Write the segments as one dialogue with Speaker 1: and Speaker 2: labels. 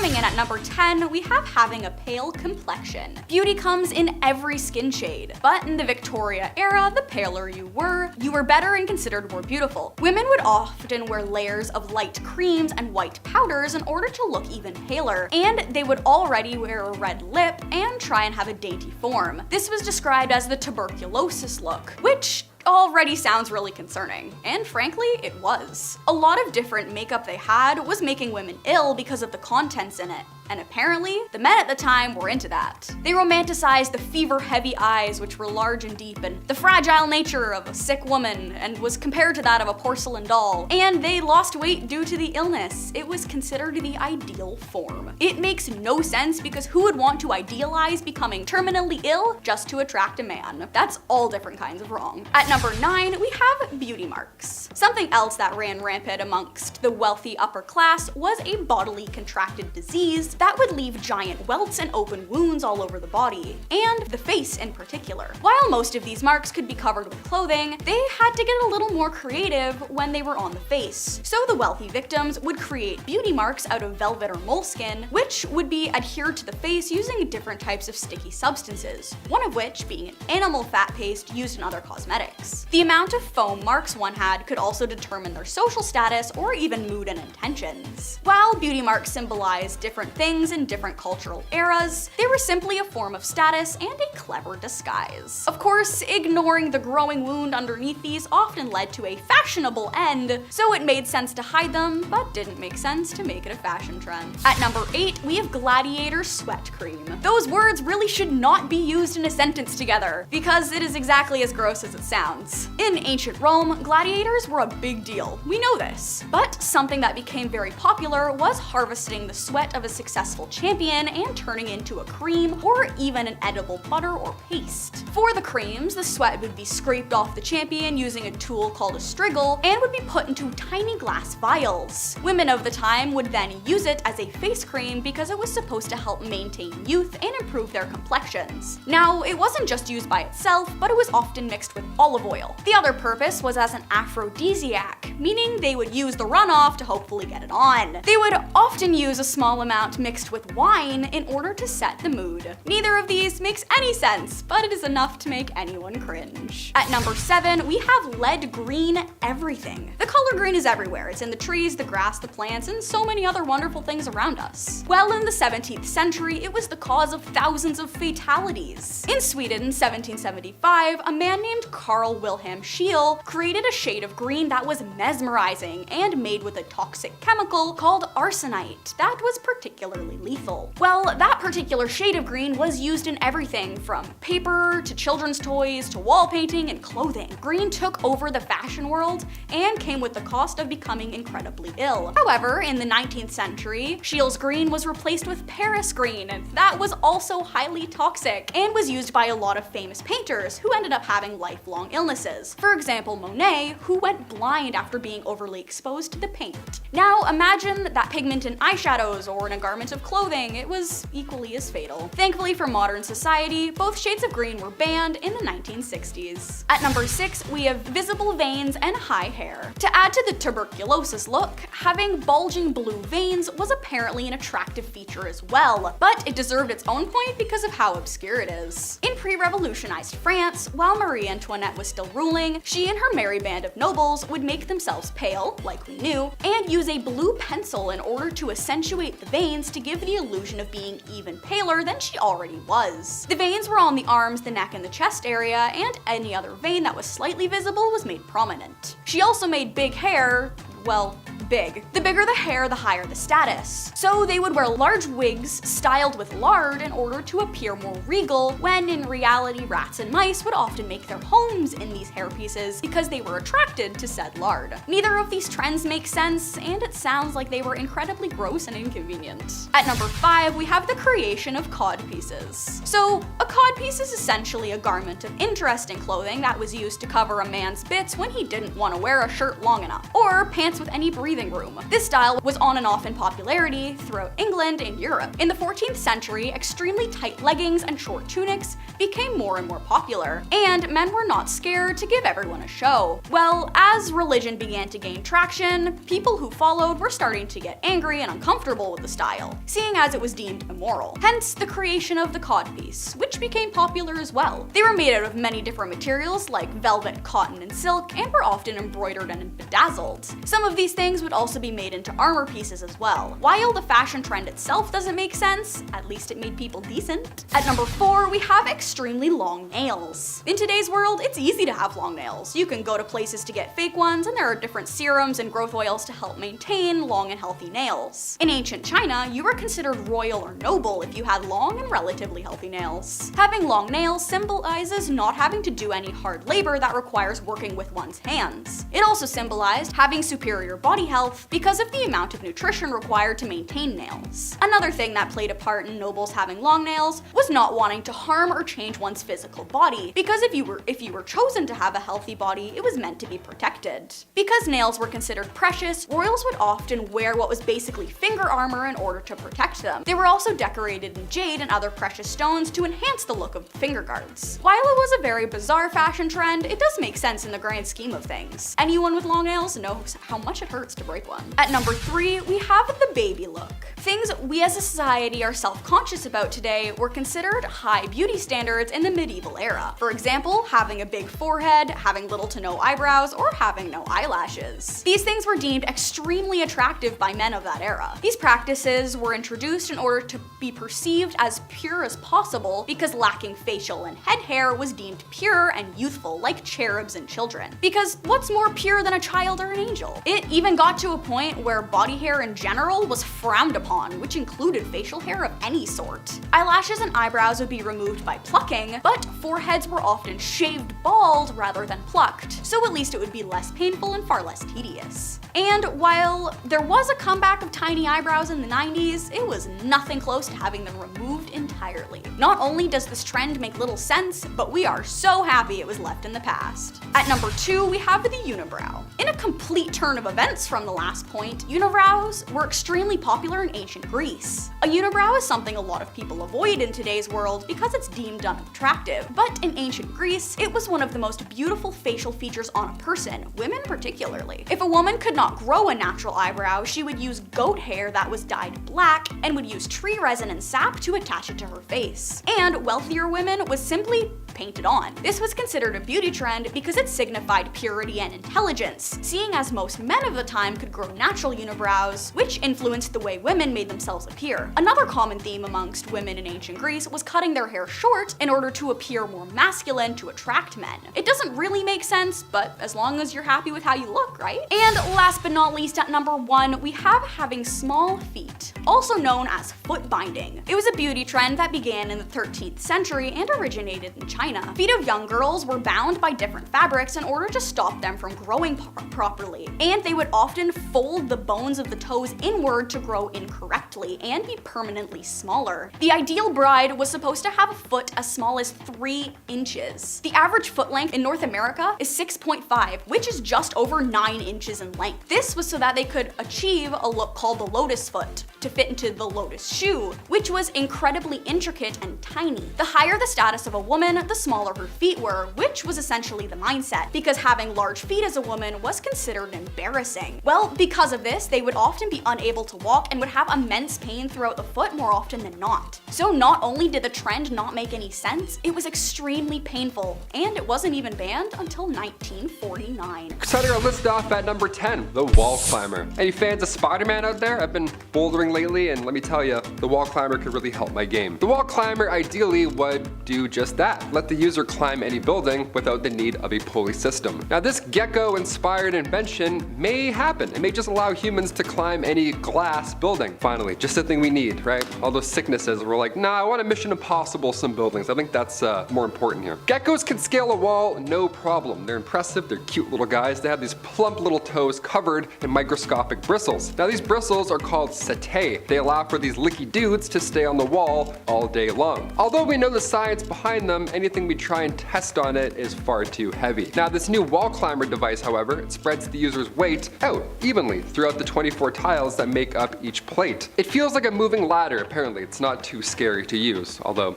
Speaker 1: Coming in at number 10, we have having a pale complexion. Beauty comes in every skin shade, but in the Victoria era, the paler you were better and considered more beautiful. Women would often wear layers of light creams and white powders in order to look even paler, and they would already wear a red lip and try and have a dainty form. This was described as the tuberculosis look, which already sounds really concerning, and frankly, it was. A lot of different makeup they had was making women ill because of the contents in it, and apparently, the men at the time were into that. They romanticized the fever-heavy eyes, which were large and deep, and the fragile nature of a sick woman, and was compared to that of a porcelain doll. And they lost weight due to the illness. It was considered the ideal form. It makes no sense because who would want to idealize becoming terminally ill just to attract a man? That's all different kinds of wrong. At number 9, we have beauty marks. Something else that ran rampant amongst the wealthy upper class was a bodily contracted disease that would leave giant welts and open wounds all over the body, and the face in particular. While most of these marks could be covered with clothing, they had to get a little more creative when they were on the face. So the wealthy victims would create beauty marks out of velvet or moleskin, which would be adhered to the face using different types of sticky substances, one of which being an animal fat paste used in other cosmetics. The amount of foam marks one had could also determine their social status or even mood and intentions. While beauty marks symbolize different things in different cultural eras, they were simply a form of status and a clever disguise. Of course, ignoring the growing wound underneath these often led to a fashionable end, so it made sense to hide them, but didn't make sense to make it a fashion trend. At number 8, we have Gladiator sweat cream. Those words really should not be used in a sentence together, because it is exactly as gross as it sounds. In ancient Rome, gladiators were a big deal. We know this. But something that became very popular was harvesting the sweat of a successful champion and turning into a cream or even an edible butter or paste. For the creams, the sweat would be scraped off the champion using a tool called a striggle and would be put into tiny glass vials. Women of the time would then use it as a face cream because it was supposed to help maintain youth and improve their complexions. Now, it wasn't just used by itself, but it was often mixed with olive oil. The other purpose was as an aphrodisiac, meaning they would use the runoff to hopefully get it on. They would often use a small amount mixed with wine in order to set the mood. Neither of these makes any sense, but it is enough to make anyone cringe. At number 7, we have lead green everything. The color green is everywhere. It's in the trees, the grass, the plants, and so many other wonderful things around us. Well, in the 17th century, it was the cause of thousands of fatalities. In Sweden in 1775, a man named Carl Wilhelm Scheele created a shade of green that was mesmerizing and made with a toxic chemical called arsenite that was particularly lethal. Well, that particular shade of green was used in everything from paper to children's toys to wall painting and clothing. Green took over the fashion world and came with the cost of becoming incredibly ill. However, in the 19th century, Scheele's green was replaced with Paris green, and that was also highly toxic and was used by a lot of famous painters who ended up having lifelong illnesses. For example, Monet, who went blind after being overly exposed to the paint. Now imagine that pigment in eyeshadows or in a garment of clothing. It was equally as fatal. Thankfully for modern society, both shades of green were banned in the 1960s. At number 6, we have visible veins and high hair. To add to the tuberculosis look, having bulging blue veins was apparently an attractive feature as well, but it deserved its own point because of how obscure it is. In pre-revolutionized France, while Marie Antoinette was still ruling, she and her merry band of nobles would make themselves pale, like we knew, and use a blue pencil in order to accentuate the veins to give the illusion of being even paler than she already was. The veins were on the arms, the neck, and the chest area, and any other vein that was slightly visible was made prominent. She also made big hair, well, big. The bigger the hair, the higher the status. So they would wear large wigs styled with lard in order to appear more regal, when in reality rats and mice would often make their homes in these hairpieces because they were attracted to said lard. Neither of these trends make sense, and it sounds like they were incredibly gross and inconvenient. At number 5, we have the creation of codpieces. So a codpiece is essentially a garment of interesting clothing that was used to cover a man's bits when he didn't want to wear a shirt long enough, or pants with any breathing breathing room. This style was on and off in popularity throughout England and Europe. In the 14th century, extremely tight leggings and short tunics became more and more popular, and men were not scared to give everyone a show. Well, as religion began to gain traction, people who followed were starting to get angry and uncomfortable with the style, seeing as it was deemed immoral. Hence the creation of the codpiece, which became popular as well. They were made out of many different materials like velvet, cotton, and silk, and were often embroidered and bedazzled. Some of these things would also be made into armor pieces as well. While the fashion trend itself doesn't make sense, at least it made people decent. At number 4, we have extremely long nails. In today's world, it's easy to have long nails. You can go to places to get fake ones, and there are different serums and growth oils to help maintain long and healthy nails. In ancient China, you were considered royal or noble if you had long and relatively healthy nails. Having long nails symbolizes not having to do any hard labor that requires working with one's hands. It also symbolized having superior body health because of the amount of nutrition required to maintain nails. Another thing that played a part in nobles having long nails was not wanting to harm or change one's physical body, because if you were chosen to have a healthy body, it was meant to be protected. Because nails were considered precious, royals would often wear what was basically finger armor in order to protect them. They were also decorated in jade and other precious stones to enhance the look of the finger guards. While it was a very bizarre fashion trend, it does make sense in the grand scheme of things. Anyone with long nails knows how much it hurts to break one. At number 3, we have the baby look. Things we as a society are self-conscious about today were considered high beauty standards in the medieval era. For example, having a big forehead, having little to no eyebrows, or having no eyelashes. These things were deemed extremely attractive by men of that era. These practices were introduced in order to be perceived as pure as possible because lacking facial and head hair was deemed pure and youthful, like cherubs and children. Because what's more pure than a child or an angel? It even got to a point where body hair in general was frowned upon, which included facial hair of any sort. Eyelashes and eyebrows would be removed by plucking, but foreheads were often shaved bald rather than plucked, so at least it would be less painful and far less tedious. And while there was a comeback of tiny eyebrows in the 90s, it was nothing close to having them removed entirely. Not only does this trend make little sense, but we are so happy it was left in the past. At number 2, we have the unibrow. In a complete turn of events from the last point, unibrows were extremely popular in ancient Greece. A unibrow is something a lot of people avoid in today's world because it's deemed unattractive, but in ancient Greece, it was one of the most beautiful facial features on a person, women particularly. If a woman could not grow a natural eyebrow, she would use goat hair that was dyed black and would use tree resin and sap to attach it to her face. And wealthier women was simply painted on. This was considered a beauty trend because it signified purity and intelligence, seeing as most men of the time could grow natural unibrows, which influenced the way women made themselves appear. Another common theme amongst women in ancient Greece was cutting their hair short in order to appear more masculine to attract men. It doesn't really make sense, but as long as you're happy with how you look, right? And last but not least, at number 1, we have having small feet, also known as foot binding. It was a beauty trend that began in the 13th century and originated in China. Feet of young girls were bound by different fabrics in order to stop them from growing properly, and they would often fold the bones of the toes inward to grow incorrectly and be permanently smaller. The ideal bride was supposed to have a foot as small as 3 inches. The average foot length in North America is 6.5, which is just over 9 inches in length. This was so that they could achieve a look called the lotus foot, to fit into the lotus shoe, which was incredibly intricate and tiny. The higher the status of a woman, the smaller her feet were, which was essentially the mindset, because having large feet as a woman was considered embarrassing. Well, because of this, they would often be unable to walk and would have immense pain throughout the foot more often than not. So not only did the trend not make any sense, it was extremely painful, and it wasn't even banned until 1949.
Speaker 2: Starting our list off at number 10, the wall climber. Any fans of Spider-Man out there? I've been bouldering lately, and let me tell you, the wall climber could really help my game. The wall climber ideally would do just that. Let the user climb any building without the need of a pulley system. Now this gecko-inspired invention may happen. It may just allow humans to climb any glass building. Finally, just the thing we need, right? All those sicknesses, we're like, nah, I want a Mission Impossible some buildings. I think that's more important here. Geckos can scale a wall, no problem. They're impressive, they're cute little guys. They have these plump little toes covered in microscopic bristles. Now these bristles are called setae. They allow for these licky dudes to stay on the wall all day long. Although we know the science behind them, anything we try and test on it is far too heavy. Now this new wall climber device, however, it spreads the user's weight out evenly throughout the 24 tiles that make up each plate. It feels like a moving ladder. Apparently, it's not too scary to use, although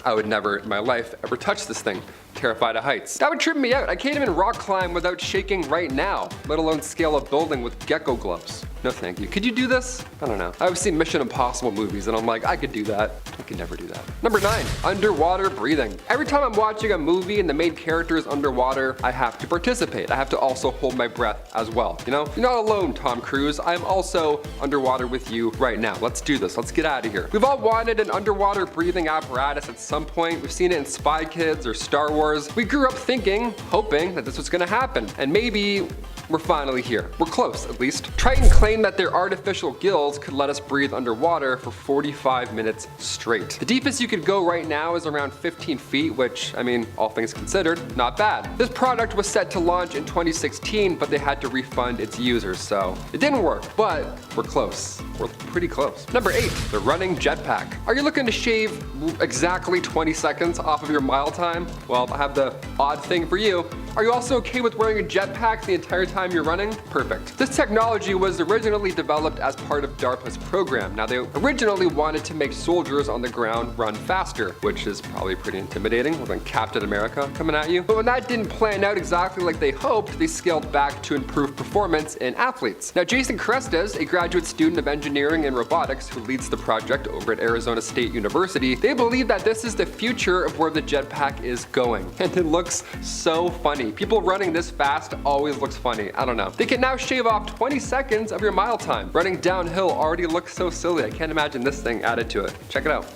Speaker 2: I would never in my life ever touch this thing. Terrified of heights. That would trip me out. I can't even rock climb without shaking right now, let alone scale a building with gecko gloves. No thank you. Could you do this? I don't know. I've seen Mission Impossible movies and I'm like, I could do that. I could never do that. Number 9, underwater breathing. Every time I'm watching a movie and the main character is underwater, I have to participate. I have to also hold my breath as well. You know, you're not alone, Tom Cruise. I'm also underwater with you right now. Let's do this. Let's get out of here. We've all wanted an underwater breathing apparatus at some point. We've seen it in Spy Kids or Star Wars. We grew up thinking, hoping that this was gonna happen. And maybe we're finally here. We're close, at least. Triton claimed that their artificial gills could let us breathe underwater for 45 minutes straight. The deepest you could go right now is around 15 feet, which, I mean, all things considered, not bad. This product was set to launch in 2016, but they had to refund its users, so it didn't work, but we're close. We're pretty close. Number 8, the Running Jetpack. Are you looking to shave exactly 20 seconds off of your mile time? Well, I have the odd thing for you. Are you also okay with wearing a jetpack the entire time you're running? Perfect. This technology was originally developed as part of DARPA's program. Now, they originally wanted to make soldiers on the ground run faster, which is probably pretty intimidating with Captain America coming at you. But when that didn't plan out exactly like they hoped, they scaled back to improve performance in athletes. Now, Jason Crestes, a graduate student of engineering and robotics who leads the project over at Arizona State University, they believe that this is the future of where the jetpack is going. And it looks so funny. People running this fast always looks funny. I don't know. They can now shave off 20 seconds of your mile time. Running downhill already looks so silly. I can't imagine this thing added to it. Check it out.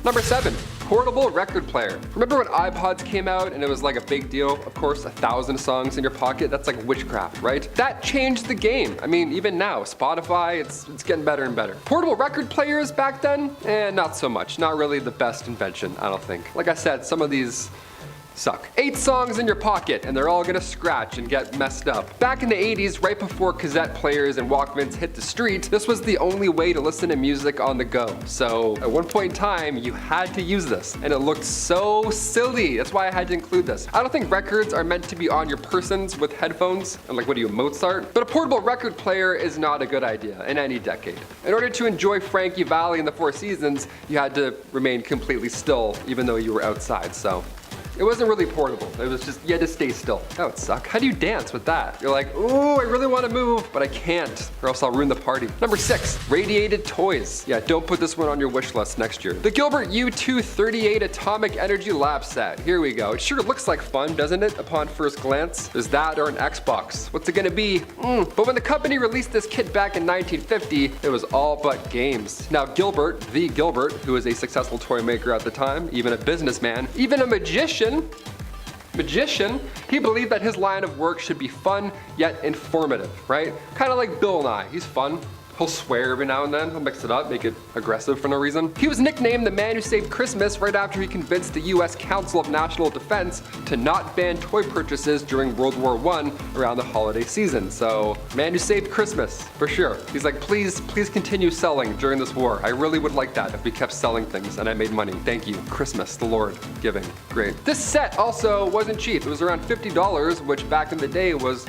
Speaker 2: Number 7, portable record player. Remember when iPods came out and it was like a big deal? Of course, 1,000 songs in your pocket, that's like witchcraft, right? That changed the game. I mean, even now, Spotify, it's getting better and better. Portable record players back then? Not so much. Not really the best invention, I don't think. Like I said, some of these suck. 8 songs in your pocket and they're all gonna scratch and get messed up. Back in the 80s, right before cassette players and Walkmans hit the street, this was the only way to listen to music on the go. So at one point in time, you had to use this and it looked so silly. That's why I had to include this. I don't think records are meant to be on your persons with headphones and like, what are you, Mozart? But a portable record player is not a good idea in any decade. In order to enjoy Frankie Valli and the Four Seasons, you had to remain completely still even though you were outside, so it wasn't really portable. It was just, you had to stay still. That would suck. How do you dance with that? You're like, ooh, I really want to move, but I can't, or else I'll ruin the party. Number 6, radiated toys. Yeah, don't put this one on your wish list next year. The Gilbert U238 Atomic Energy Lab Set. Here we go. It sure looks like fun, doesn't it, upon first glance? There's that or an Xbox. What's it gonna be? But when the company released this kit back in 1950, it was all but games. Now Gilbert, the Gilbert, who was a successful toy maker at the time, even a businessman, even a magician, he believed that his line of work should be fun yet informative, right? Kind of like Bill Nye. He's fun. He'll swear every now and then. He'll mix it up, make it aggressive for no reason. He was nicknamed the man who saved Christmas right after he convinced the US Council of National Defense to not ban toy purchases during World War I around the holiday season. So, man who saved Christmas, for sure. He's like, please continue selling during this war. I really would like that if we kept selling things and I made money. Thank you. Christmas, the Lord giving. Great. This set also wasn't cheap. It was around $50, which back in the day was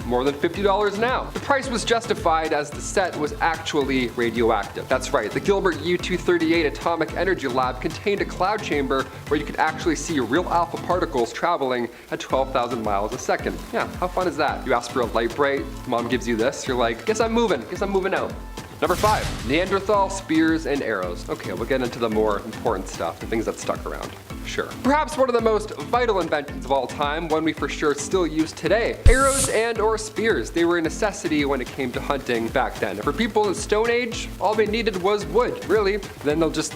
Speaker 2: more than $50 now. The price was justified as the set was actually radioactive. That's right, the Gilbert U238 Atomic Energy Lab contained a cloud chamber where you could actually see real alpha particles traveling at 12,000 miles a second. Yeah, how fun is that? You ask for a light bright, mom gives you this, you're like, guess I'm moving out. Number 5, Neanderthal spears and arrows. Okay, we'll get into the more important stuff, the things that stuck around. Sure. Perhaps one of the most vital inventions of all time, one we for sure still use today. Arrows and or spears, they were a necessity when it came to hunting back then. For people in the Stone Age, all they needed was wood, really. Then they'll just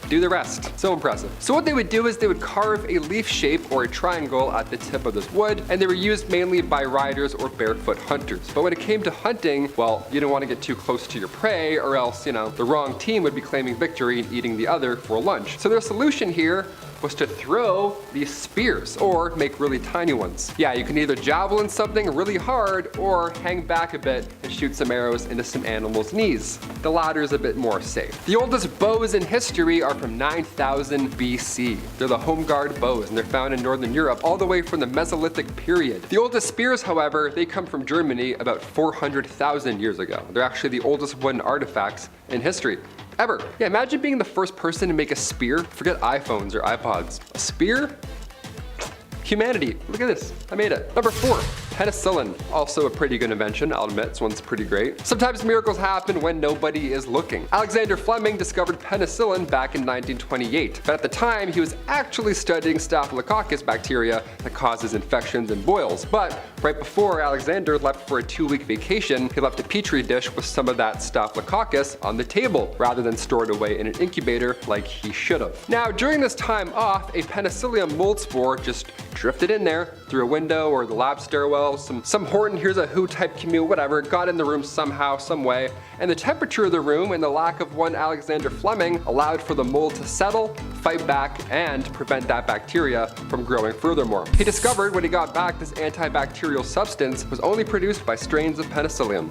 Speaker 2: do the rest. So impressive. So what they would do is they would carve a leaf shape or a triangle at the tip of this wood, and they were used mainly by riders or barefoot hunters. But when it came to hunting, well, you didn't want to get too close to your prey or else, the wrong team would be claiming victory and eating the other for lunch. So their solution here was to throw these spears or make really tiny ones. Yeah, you can either javelin something really hard or hang back a bit and shoot some arrows into some animals' knees. The latter is a bit more safe. The oldest bows in history are from 9000 BC. They're the home guard bows and they're found in Northern Europe all the way from the Mesolithic period. The oldest spears, however, they come from Germany about 400,000 years ago. They're actually the oldest wooden artifacts in history. Ever. Yeah, imagine being the first person to make a spear. Forget iPhones or iPods. A spear? Humanity. Look at this. I made it. Number 4. Penicillin. Also a pretty good invention, I'll admit. This one's pretty great. Sometimes miracles happen when nobody is looking. Alexander Fleming discovered penicillin back in 1928, but at the time he was actually studying Staphylococcus bacteria that causes infections and boils. But right before Alexander left for a 2-week vacation, he left a petri dish with some of that Staphylococcus on the table, rather than stored away in an incubator like he should have. Now, during this time off, a Penicillium mold spore just drifted in there through a window or the lab stairwell. Some Horton Here's a Who type commute, whatever, got in the room somehow, some way, and the temperature of the room and the lack of one Alexander Fleming allowed for the mold to settle, fight back, and prevent that bacteria from growing furthermore. He discovered when he got back this antibacterial substance was only produced by strains of Penicillium.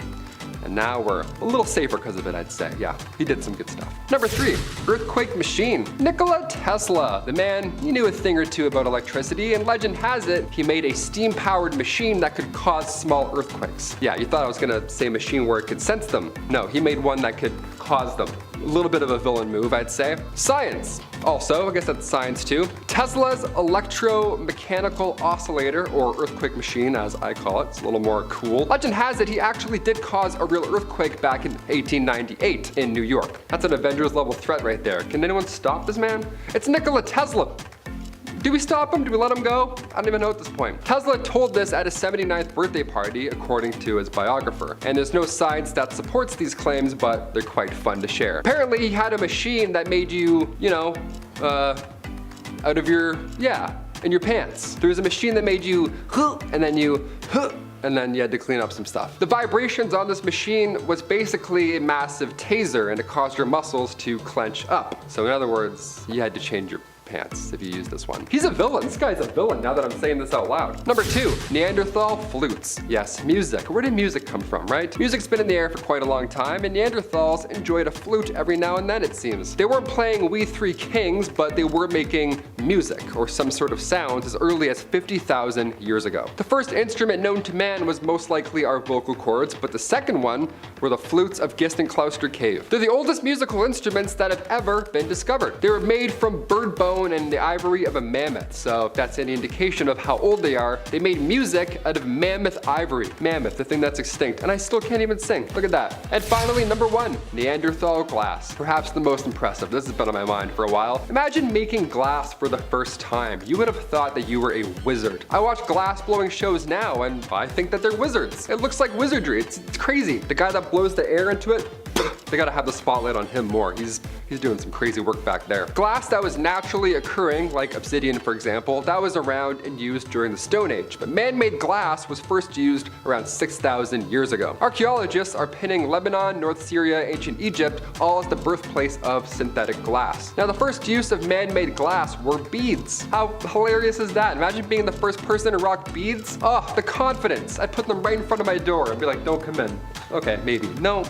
Speaker 2: And now we're a little safer because of it, I'd say. Yeah, he did some good stuff. Number 3, earthquake machine. Nikola Tesla. The man, he knew a thing or two about electricity, and legend has it, he made a steam-powered machine that could cause small earthquakes. Yeah, you thought I was gonna say machine where it could sense them. No, he made one that could cause them. A little bit of a villain move, I'd say. Science. Also, I guess that's science too. Tesla's electromechanical oscillator, or earthquake machine as I call it. It's a little more cool. Legend has it he actually did cause a real earthquake back in 1898 in New York. That's an Avengers level threat right there. Can anyone stop this man? It's Nikola Tesla. Do we stop him? Do we let him go? I don't even know at this point. Tesla told this at his 79th birthday party, according to his biographer. And there's no science that supports these claims, but they're quite fun to share. Apparently, he had a machine that made you, out of your, in your pants. There was a machine that made you, and then you, and then you had to clean up some stuff. The vibrations on this machine was basically a massive taser, and it caused your muscles to clench up. So in other words, you had to change your pants if you use this one. He's a villain. This guy's a villain now that I'm saying this out loud. Number 2, Neanderthal Flutes. Yes, music. Where did music come from, right? Music's been in the air for quite a long time, and Neanderthals enjoyed a flute every now and then, it seems. They weren't playing We Three Kings, but they were making music, or some sort of sounds, as early as 50,000 years ago. The first instrument known to man was most likely our vocal cords, but the second one were the flutes of Gist-and-Clouster Cave. They're the oldest musical instruments that have ever been discovered. They were made from bird bone and the ivory of a mammoth, so if that's any indication of how old they are, they made music out of mammoth ivory. Mammoth, the thing that's extinct, and I still can't even sing. Look at that. And finally, number 1, Neanderthal Glass. Perhaps the most impressive. This has been on my mind for a while. Imagine making glass for the first time. You would have thought that you were a wizard. I watch glass blowing shows now, and I think that they're wizards. It looks like wizardry. It's crazy. The guy that blows the air into it, they gotta have the spotlight on him more. He's doing some crazy work back there. Glass that was naturally occurring, like obsidian for example, that was around and used during the Stone Age. But man-made glass was first used around 6,000 years ago. Archaeologists are pinning Lebanon, North Syria, ancient Egypt, all as the birthplace of synthetic glass. Now the first use of man-made glass were beads. How hilarious is that? Imagine being the first person to rock beads. Oh, the confidence. I'd put them right in front of my door and be like, don't come in. Okay, maybe. No.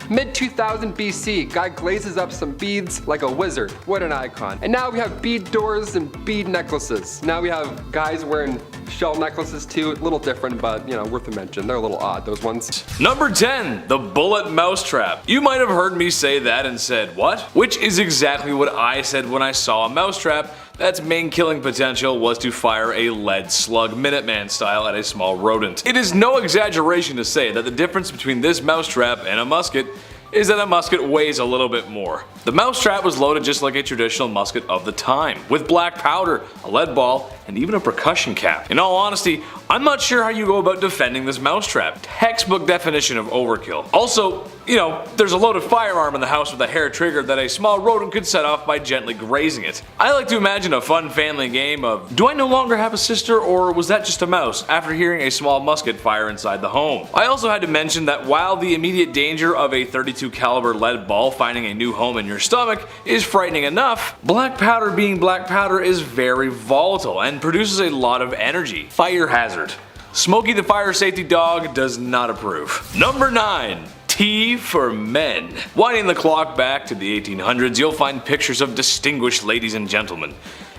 Speaker 2: Mid-2000 BC, guy glazes up some beads like a wizard. What an icon. And now we have bead doors and bead necklaces. Now we have guys wearing shell necklaces too. A little different, but worth a mention. They're a little odd, those ones.
Speaker 3: Number 10, the bullet mousetrap. You might have heard me say that and said, what? Which is exactly what I said when I saw a mousetrap that's main killing potential was to fire a lead slug Minuteman style at a small rodent. It is no exaggeration to say that the difference between this mousetrap and a musket is that a musket weighs a little bit more. The mousetrap was loaded just like a traditional musket of the time, with black powder, a lead ball, and even a percussion cap. In all honesty, I'm not sure how you go about defending this mousetrap. Textbook definition of overkill. Also, there's a loaded firearm in the house with a hair trigger that a small rodent could set off by gently grazing it. I like to imagine a fun family game of, do I no longer have a sister, or was that just a mouse, after hearing a small musket fire inside the home. I also had to mention that while the immediate danger of a .32 caliber lead ball finding a new home in your stomach is frightening enough, black powder being black powder is very volatile and produces a lot of energy. Fire hazard. Smokey the fire safety dog does not approve. Number 9. Tea for men. Winding the clock back to the 1800s, you'll find pictures of distinguished ladies and gentlemen.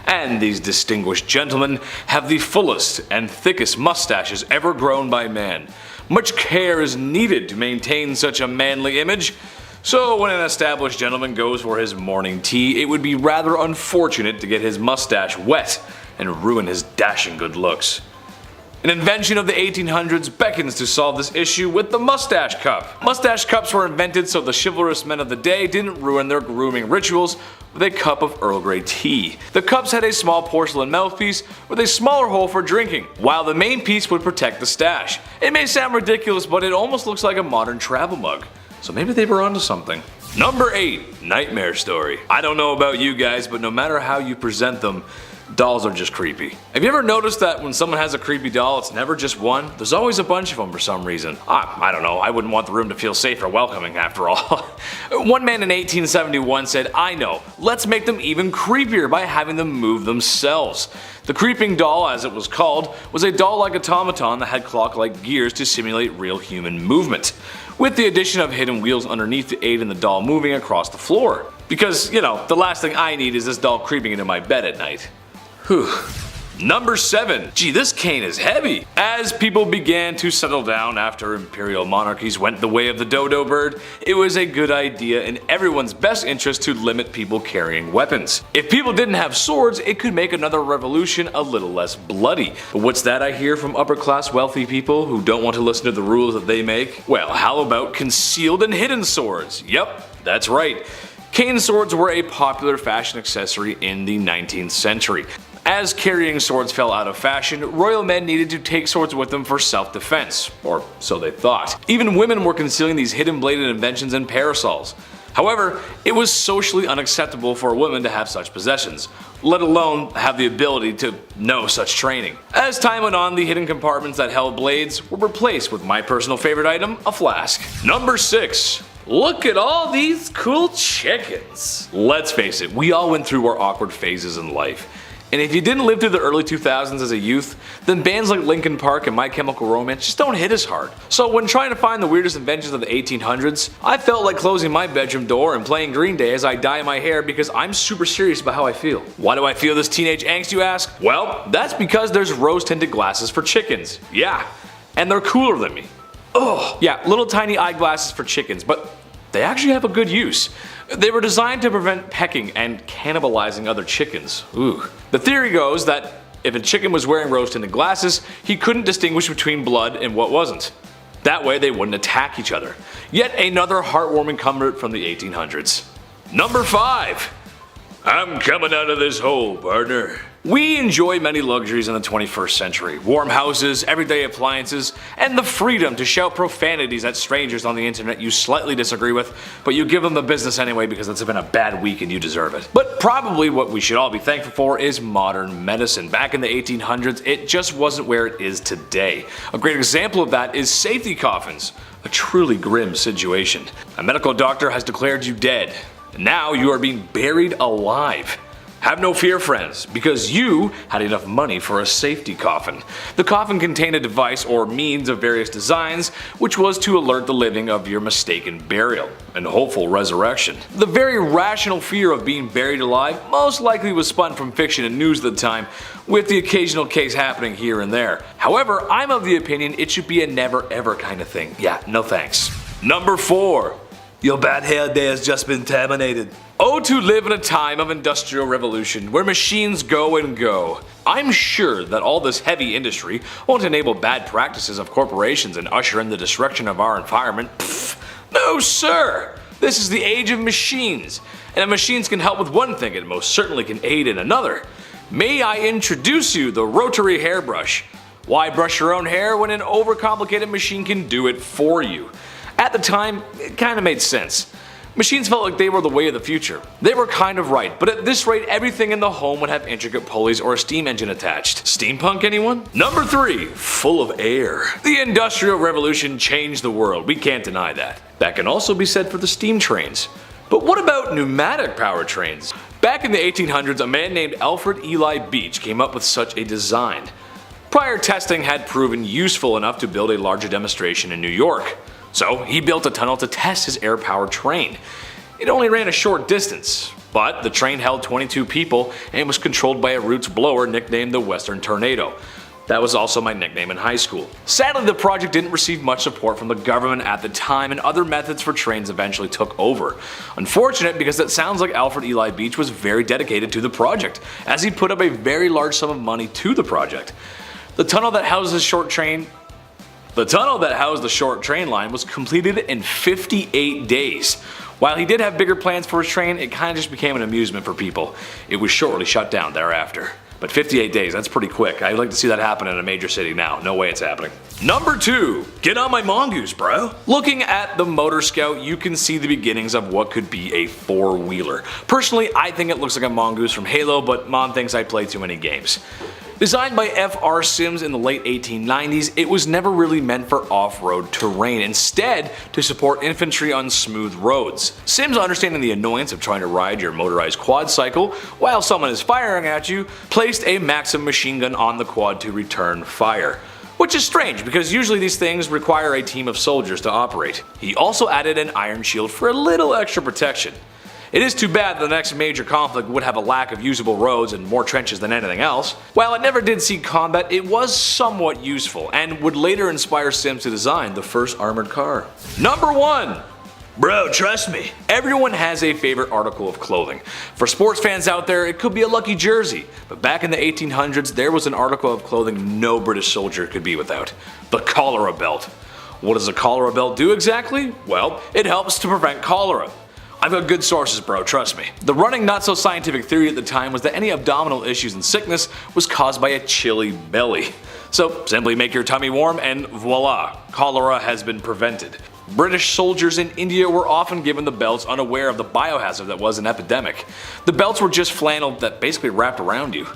Speaker 3: And these distinguished gentlemen have the fullest and thickest mustaches ever grown by man. Much care is needed to maintain such a manly image. So when an established gentleman goes for his morning tea, it would be rather unfortunate to get his mustache wet and ruin his dashing good looks. An invention of the 1800s beckons to solve this issue with the mustache cup. Mustache cups were invented so the chivalrous men of the day didn't ruin their grooming rituals with a cup of Earl Grey tea. The cups had a small porcelain mouthpiece with a smaller hole for drinking, while the main piece would protect the stash. It may sound ridiculous, but it almost looks like a modern travel mug. So maybe they were onto something. Number 8. Nightmare story. I don't know about you guys, but no matter how you present them, dolls are just creepy. Have you ever noticed that when someone has a creepy doll, it's never just one? There's always a bunch of them for some reason. I don't know, I wouldn't want the room to feel safe or welcoming after all. One man in 1871 said, I know, let's make them even creepier by having them move themselves. The creeping doll, as it was called, was a doll-like automaton that had clock-like gears to simulate real human movement, with the addition of hidden wheels underneath to aid in the doll moving across the floor. Because, the last thing I need is this doll creeping into my bed at night. Whew. Number 7. Gee, this cane is heavy. As people began to settle down after imperial monarchies went the way of the dodo bird, it was a good idea in everyone's best interest to limit people carrying weapons. If people didn't have swords, it could make another revolution a little less bloody. But what's that I hear from upper class wealthy people who don't want to listen to the rules that they make? Well, how about concealed and hidden swords? Yep, that's right. Cane swords were a popular fashion accessory in the 19th century. As carrying swords fell out of fashion, royal men needed to take swords with them for self-defense, or so they thought. Even women were concealing these hidden bladed inventions in parasols. However, it was socially unacceptable for a woman to have such possessions, let alone have the ability to know such training. As time went on, the hidden compartments that held blades were replaced with my personal favorite item, a flask. Number 6. Look at all these cool chickens. Let's face it, we all went through our awkward phases in life. And if you didn't live through the early 2000s as a youth, then bands like Linkin Park and My Chemical Romance just don't hit as hard. So when trying to find the weirdest inventions of the 1800s, I felt like closing my bedroom door and playing Green Day as I dye my hair because I'm super serious about how I feel. Why do I feel this teenage angst, you ask? Well, that's because there's rose-tinted glasses for chickens. Yeah, and they're cooler than me. Ugh. Yeah, little tiny eyeglasses for chickens, but they actually have a good use. They were designed to prevent pecking and cannibalizing other chickens. Ooh. The theory goes that if a chicken was wearing rose-tinted glasses, he couldn't distinguish between blood and what wasn't. That way they wouldn't attack each other. Yet another heartwarming comfort from the 1800s. Number 5. I'm coming out of this hole, partner. We enjoy many luxuries in the 21st century. Warm houses, everyday appliances, and the freedom to shout profanities at strangers on the internet you slightly disagree with, but you give them the business anyway because it's been a bad week and you deserve it. But probably what we should all be thankful for is modern medicine. Back in the 1800s, it just wasn't where it is today. A great example of that is safety coffins. A truly grim situation. A medical doctor has declared you dead. Now you are being buried alive. Have no fear, friends, because you had enough money for a safety coffin. The coffin contained a device or means of various designs, which was to alert the living of your mistaken burial and hopeful resurrection. The very rational fear of being buried alive most likely was spun from fiction and news at the time, with the occasional case happening here and there. However, I'm of the opinion it should be a never ever kind of thing. Yeah, no thanks. Number 4. Your bad hair day has just been terminated. Oh, to live in a time of industrial revolution where machines go and go. I'm sure that all this heavy industry won't enable bad practices of corporations and usher in the destruction of our environment. Pfft, no sir! This is the age of machines, and if machines can help with one thing, it most certainly can aid in another. May I introduce you the Rotary Hairbrush. Why brush your own hair when an overcomplicated machine can do it for you? At the time, it kinda made sense. Machines felt like they were the way of the future. They were kind of right, but at this rate everything in the home would have intricate pulleys or a steam engine attached. Steampunk, anyone? Number 3. Full of air. The Industrial Revolution changed the world, we can't deny that. That can also be said for the steam trains. But what about pneumatic powered trains? Back in the 1800s, a man named Alfred Eli Beach came up with such a design. Prior testing had proven useful enough to build a larger demonstration in New York. So he built a tunnel to test his air-powered train. It only ran a short distance, but the train held 22 people and was controlled by a roots blower nicknamed the Western Tornado. That was also my nickname in high school. Sadly, the project didn't receive much support from the government at the time, and other methods for trains eventually took over. Unfortunate, because it sounds like Alfred Eli Beach was very dedicated to the project, as he put up a very large sum of money to the project. The tunnel that housed the short train line was completed in 58 days. While he did have bigger plans for his train, it kinda just became an amusement for people. It was shortly shut down thereafter. But 58 days, that's pretty quick. I'd like to see that happen in a major city now. No way it's happening. Number 2. Get on my mongoose, bro. Looking at the Motor Scout, you can see the beginnings of what could be a 4-wheeler. Personally, I think it looks like a mongoose from Halo, but Mom thinks I play too many games. Designed by F.R. Sims in the late 1890s, it was never really meant for off-road terrain, instead to support infantry on smooth roads. Sims, understanding the annoyance of trying to ride your motorized quad cycle while someone is firing at you, placed a Maxim machine gun on the quad to return fire. Which is strange, because usually these things require a team of soldiers to operate. He also added an iron shield for a little extra protection. It is too bad the next major conflict would have a lack of usable roads and more trenches than anything else. While it never did see combat, it was somewhat useful, and would later inspire Sims to design the first armored car. Number 1. Bro, trust me. Everyone has a favorite article of clothing. For sports fans out there, it could be a lucky jersey, but back in the 1800s there was an article of clothing no British soldier could be without. The cholera belt. What does a cholera belt do exactly? Well, it helps to prevent cholera. I've got good sources, bro, trust me. The running not-so-scientific theory at the time was that any abdominal issues and sickness was caused by a chilly belly. So simply make your tummy warm and voila, cholera has been prevented. British soldiers in India were often given the belts unaware of the biohazard that was an epidemic. The belts were just flannel that basically wrapped around you.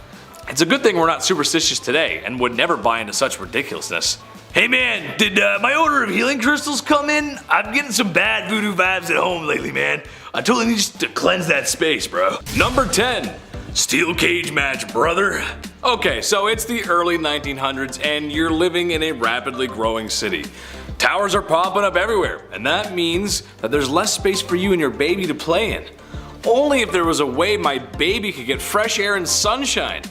Speaker 3: It's a good thing we're not superstitious today and would never buy into such ridiculousness. Hey man, did my order of healing crystals come in? I'm getting some bad voodoo vibes at home lately, man. I totally need to cleanse that space, bro. Number 10. Steel cage match, brother. Okay, so it's the early 1900s and you're living in a rapidly growing city. Towers are popping up everywhere, and that means that there's less space for you and your baby to play in. Only if there was a way my baby could get fresh air and sunshine.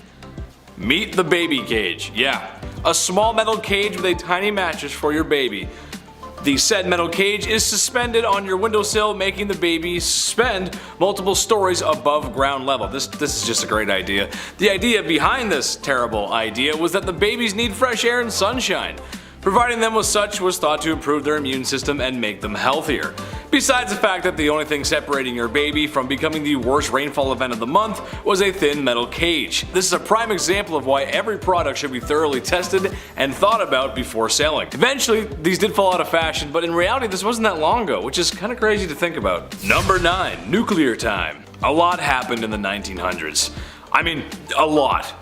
Speaker 3: Meet the baby cage. Yeah, a small metal cage with a tiny mattress for your baby. The said metal cage is suspended on your windowsill, making the baby suspend multiple stories above ground level. This is just a great idea. The idea behind this terrible idea was that the babies need fresh air and sunshine. Providing them with such was thought to improve their immune system and make them healthier. Besides the fact that the only thing separating your baby from becoming the worst rainfall event of the month was a thin metal cage. This is a prime example of why every product should be thoroughly tested and thought about before selling. Eventually, these did fall out of fashion, but in reality this wasn't that long ago, which is kinda crazy to think about. Number 9. Nuclear time. A lot happened in the 1900s. I mean, a lot.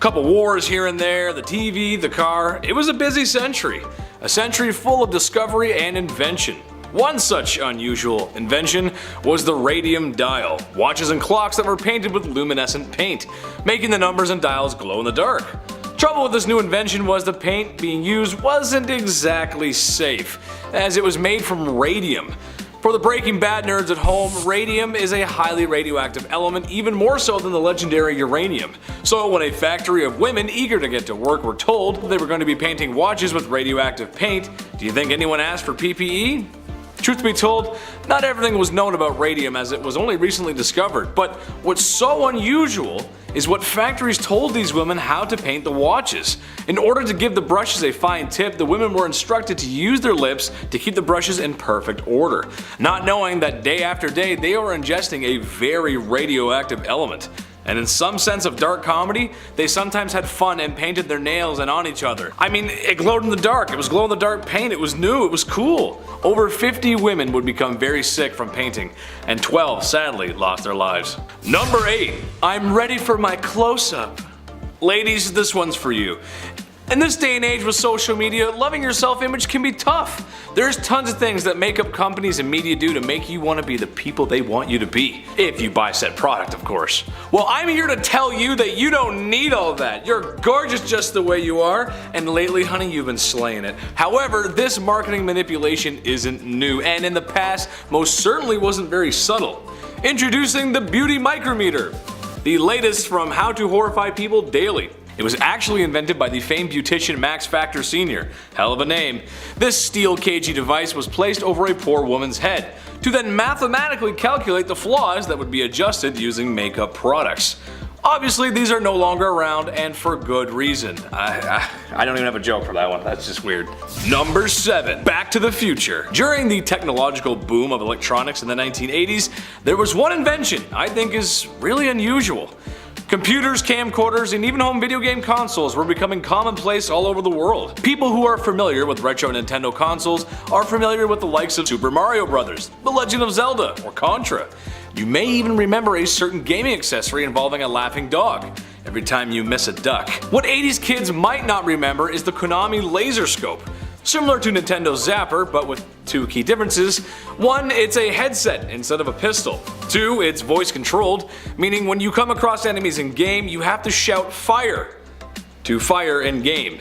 Speaker 3: Couple wars here and there, the TV, the car. It was a busy century. A century full of discovery and invention. One such unusual invention was the radium dial, watches and clocks that were painted with luminescent paint, making the numbers and dials glow in the dark. Trouble with this new invention was the paint being used wasn't exactly safe, as it was made from radium. For the Breaking Bad nerds at home, radium is a highly radioactive element, even more so than the legendary uranium. So when a factory of women eager to get to work were told they were going to be painting watches with radioactive paint, do you think anyone asked for PPE? Truth be told, not everything was known about radium as it was only recently discovered, but what's so unusual is what factories told these women how to paint the watches. In order to give the brushes a fine tip, the women were instructed to use their lips to keep the brushes in perfect order, not knowing that day after day they were ingesting a very radioactive element. And in some sense of dark comedy, they sometimes had fun and painted their nails and on each other. I mean, it glowed in the dark, it was glow in the dark paint, it was new, it was cool. Over 50 women would become very sick from painting, and 12 sadly lost their lives. Number 8. I'm ready for my close-up. Ladies, this one's for you. In this day and age with social media, loving your self-image can be tough. There's tons of things that makeup companies and media do to make you want to be the people they want you to be. If you buy said product, of course. Well, I'm here to tell you that you don't need all that. You're gorgeous just the way you are, and lately, honey, you've been slaying it. However, this marketing manipulation isn't new, and in the past, most certainly wasn't very subtle. Introducing the Beauty Micrometer, the latest from How to Horrify People Daily. It was actually invented by the famed beautician Max Factor Sr. Hell of a name. This steel cagey device was placed over a poor woman's head, to then mathematically calculate the flaws that would be adjusted using makeup products. Obviously, these are no longer around, and for good reason. I don't even have a joke for that one, that's just weird. Number 7. Back to the Future. During the technological boom of electronics in the 1980s, there was one invention I think is really unusual. Computers, camcorders, and even home video game consoles were becoming commonplace all over the world. People who are familiar with retro Nintendo consoles are familiar with the likes of Super Mario Bros., The Legend of Zelda, or Contra. You may even remember a certain gaming accessory involving a laughing dog every time you miss a duck. What 80s kids might not remember is the Konami Laser Scope. Similar to Nintendo's Zapper, but with 2 key differences. 1, it's a headset instead of a pistol. 2, it's voice controlled, meaning when you come across enemies in game, you have to shout fire to fire in game.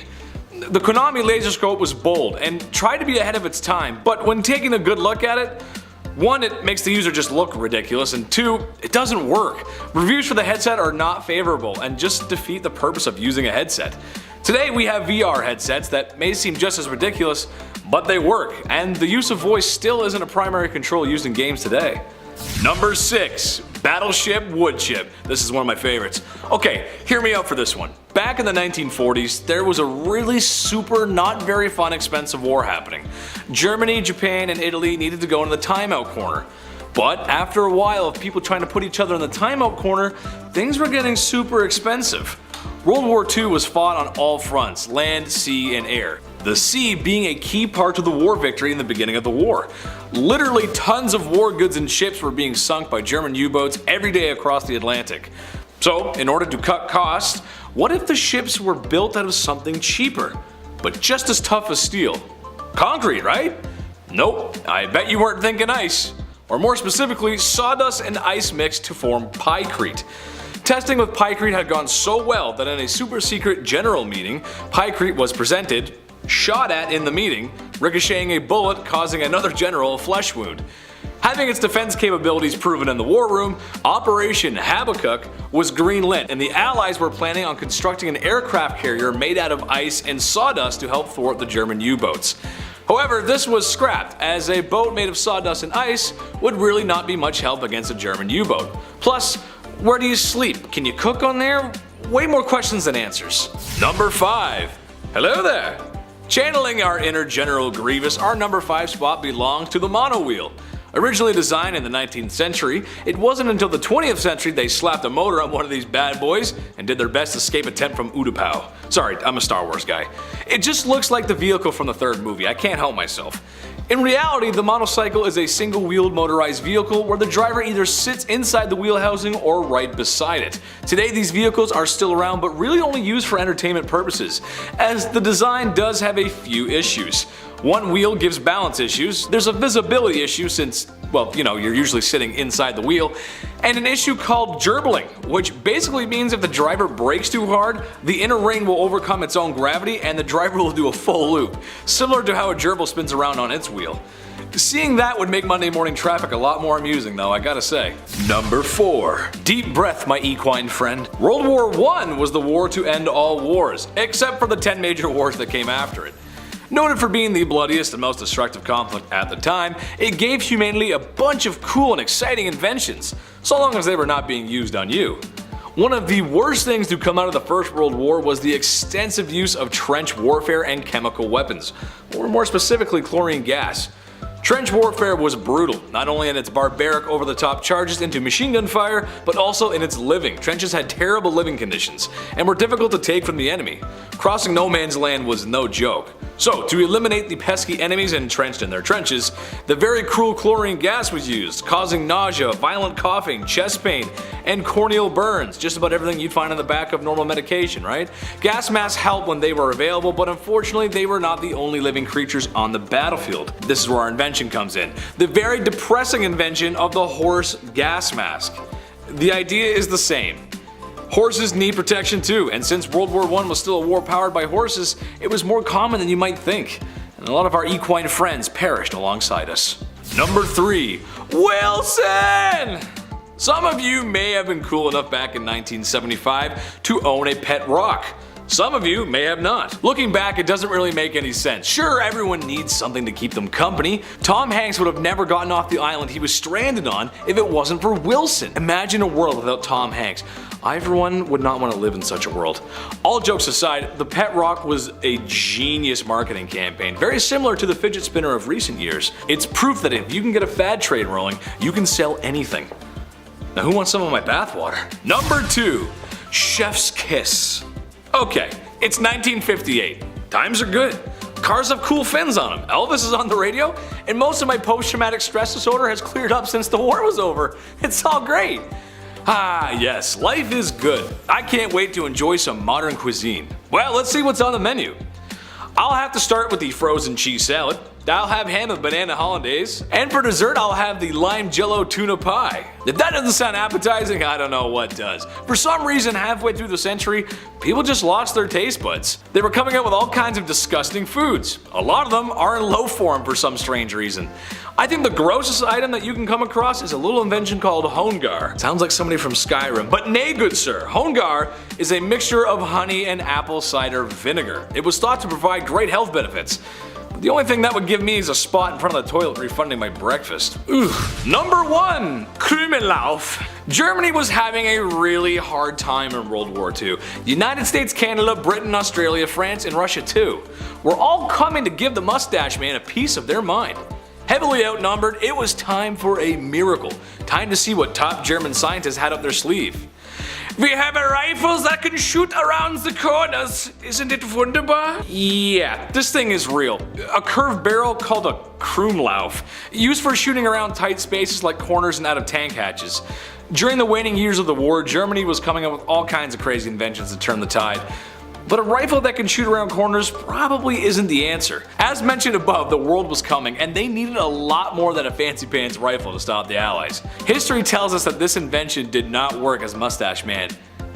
Speaker 3: The Konami Laser Scope was bold and tried to be ahead of its time, but when taking a good look at it, 1, it makes the user just look ridiculous, and 2, it doesn't work. Reviews for the headset are not favorable and just defeat the purpose of using a headset. Today we have VR headsets that may seem just as ridiculous, but they work, and the use of voice still isn't a primary control used in games today. Number 6. Battleship Woodchip. This is one of my favorites. Okay, hear me out for this one. Back in the 1940s, there was a really super not very fun expensive war happening. Germany, Japan, and Italy needed to go into the timeout corner. But after a while of people trying to put each other in the timeout corner, things were getting super expensive. World War II was fought on all fronts, land, sea, and air. The sea being a key part to the war victory in the beginning of the war. Literally tons of war goods and ships were being sunk by German U-boats every day across the Atlantic. So, in order to cut costs, what if the ships were built out of something cheaper, but just as tough as steel? Concrete, right? Nope, I bet you weren't thinking ice. Or more specifically, sawdust and ice mixed to form pykrete. Testing with pykrete had gone so well that in a super secret general meeting, pykrete was presented, shot at in the meeting, ricocheting a bullet causing another general a flesh wound. Having its defense capabilities proven in the war room, Operation Habakkuk was greenlit, and the Allies were planning on constructing an aircraft carrier made out of ice and sawdust to help thwart the German U-boats. However, this was scrapped, as a boat made of sawdust and ice would really not be much help against a German U-boat. Plus, where do you sleep? Can you cook on there? Way more questions than answers. Number 5. Hello there! Channeling our inner General Grievous, our number 5 spot belongs to the monowheel. Originally designed in the 19th century, it wasn't until the 20th century they slapped a motor on one of these bad boys and did their best escape attempt from Utapau. Sorry, I'm a Star Wars guy. It just looks like the vehicle from the 3rd movie, I can't help myself. In reality, the monocycle is a single-wheeled motorized vehicle where the driver either sits inside the wheel housing or right beside it. Today these vehicles are still around but really only used for entertainment purposes, as the design does have a few issues. One wheel gives balance issues, there's a visibility issue since, well, you know, you're usually sitting inside the wheel, and an issue called gerbling, which basically means if the driver brakes too hard, the inner ring will overcome its own gravity and the driver will do a full loop, similar to how a gerbil spins around on its wheel. Seeing that would make Monday morning traffic a lot more amusing though, I gotta say. Number 4. Deep breath, my equine friend. World War I was the war to end all wars, except for the 10 major wars that came after it. Noted for being the bloodiest and most destructive conflict at the time, it gave humanity a bunch of cool and exciting inventions, so long as they were not being used on you. One of the worst things to come out of the First World War was the extensive use of trench warfare and chemical weapons, or more specifically chlorine gas. Trench warfare was brutal, not only in its barbaric over-the-top charges into machine gun fire, but also in its living. Trenches had terrible living conditions, and were difficult to take from the enemy. Crossing no man's land was no joke. So, to eliminate the pesky enemies entrenched in their trenches, the very cruel chlorine gas was used, causing nausea, violent coughing, chest pain, and corneal burns. Just about everything you'd find on the back of normal medication, right? Gas masks helped when they were available, but unfortunately they were not the only living creatures on the battlefield. This is where our invention comes in. The very depressing invention of the horse gas mask. The idea is the same. Horses need protection too, and since World War I was still a war powered by horses, it was more common than you might think, and a lot of our equine friends perished alongside us. Number 3. Wilson! Some of you may have been cool enough back in 1975 to own a pet rock. Some of you may have not. Looking back, it doesn't really make any sense. Sure, everyone needs something to keep them company. Tom Hanks would have never gotten off the island he was stranded on if it wasn't for Wilson. Imagine a world without Tom Hanks. I, for one, would not want to live in such a world. All jokes aside, the pet rock was a genius marketing campaign, very similar to the fidget spinner of recent years. It's proof that if you can get a fad trade rolling, you can sell anything. Now who wants some of my bathwater? Number 2. Chef's Kiss. Okay, it's 1958. Times are good. Cars have cool fins on them. Elvis is on the radio, and most of my post-traumatic stress disorder has cleared up since the war was over. It's all great. Ah, yes, life is good. I can't wait to enjoy some modern cuisine. Well, let's see what's on the menu. I'll have to start with the frozen cheese salad. I'll have ham and banana hollandaise. And for dessert, I'll have the lime jello tuna pie. If that doesn't sound appetizing, I don't know what does. For some reason, halfway through the century, people just lost their taste buds. They were coming up with all kinds of disgusting foods. A lot of them are in low form for some strange reason. I think the grossest item that you can come across is a little invention called hongar. Sounds like somebody from Skyrim, but nay good sir. Hongar is a mixture of honey and apple cider vinegar. It was thought to provide great health benefits. The only thing that would give me is a spot in front of the toilet refunding my breakfast. Ooh. Number 1. Krümellauf. Germany was having a really hard time in World War II. The United States, Canada, Britain, Australia, France, and Russia too were all coming to give the mustache man a piece of their mind. Heavily outnumbered, it was time for a miracle. Time to see what top German scientists had up their sleeve. We have a rifle that can shoot around the corners. Isn't it wunderbar? Yeah, this thing is real. A curved barrel called a Krümellauf, used for shooting around tight spaces like corners and out of tank hatches. During the waning years of the war, Germany was coming up with all kinds of crazy inventions to turn the tide. But a rifle that can shoot around corners probably isn't the answer. As mentioned above, the world was coming, and they needed a lot more than a fancy pants rifle to stop the Allies. History tells us that this invention did not work, as Mustache Man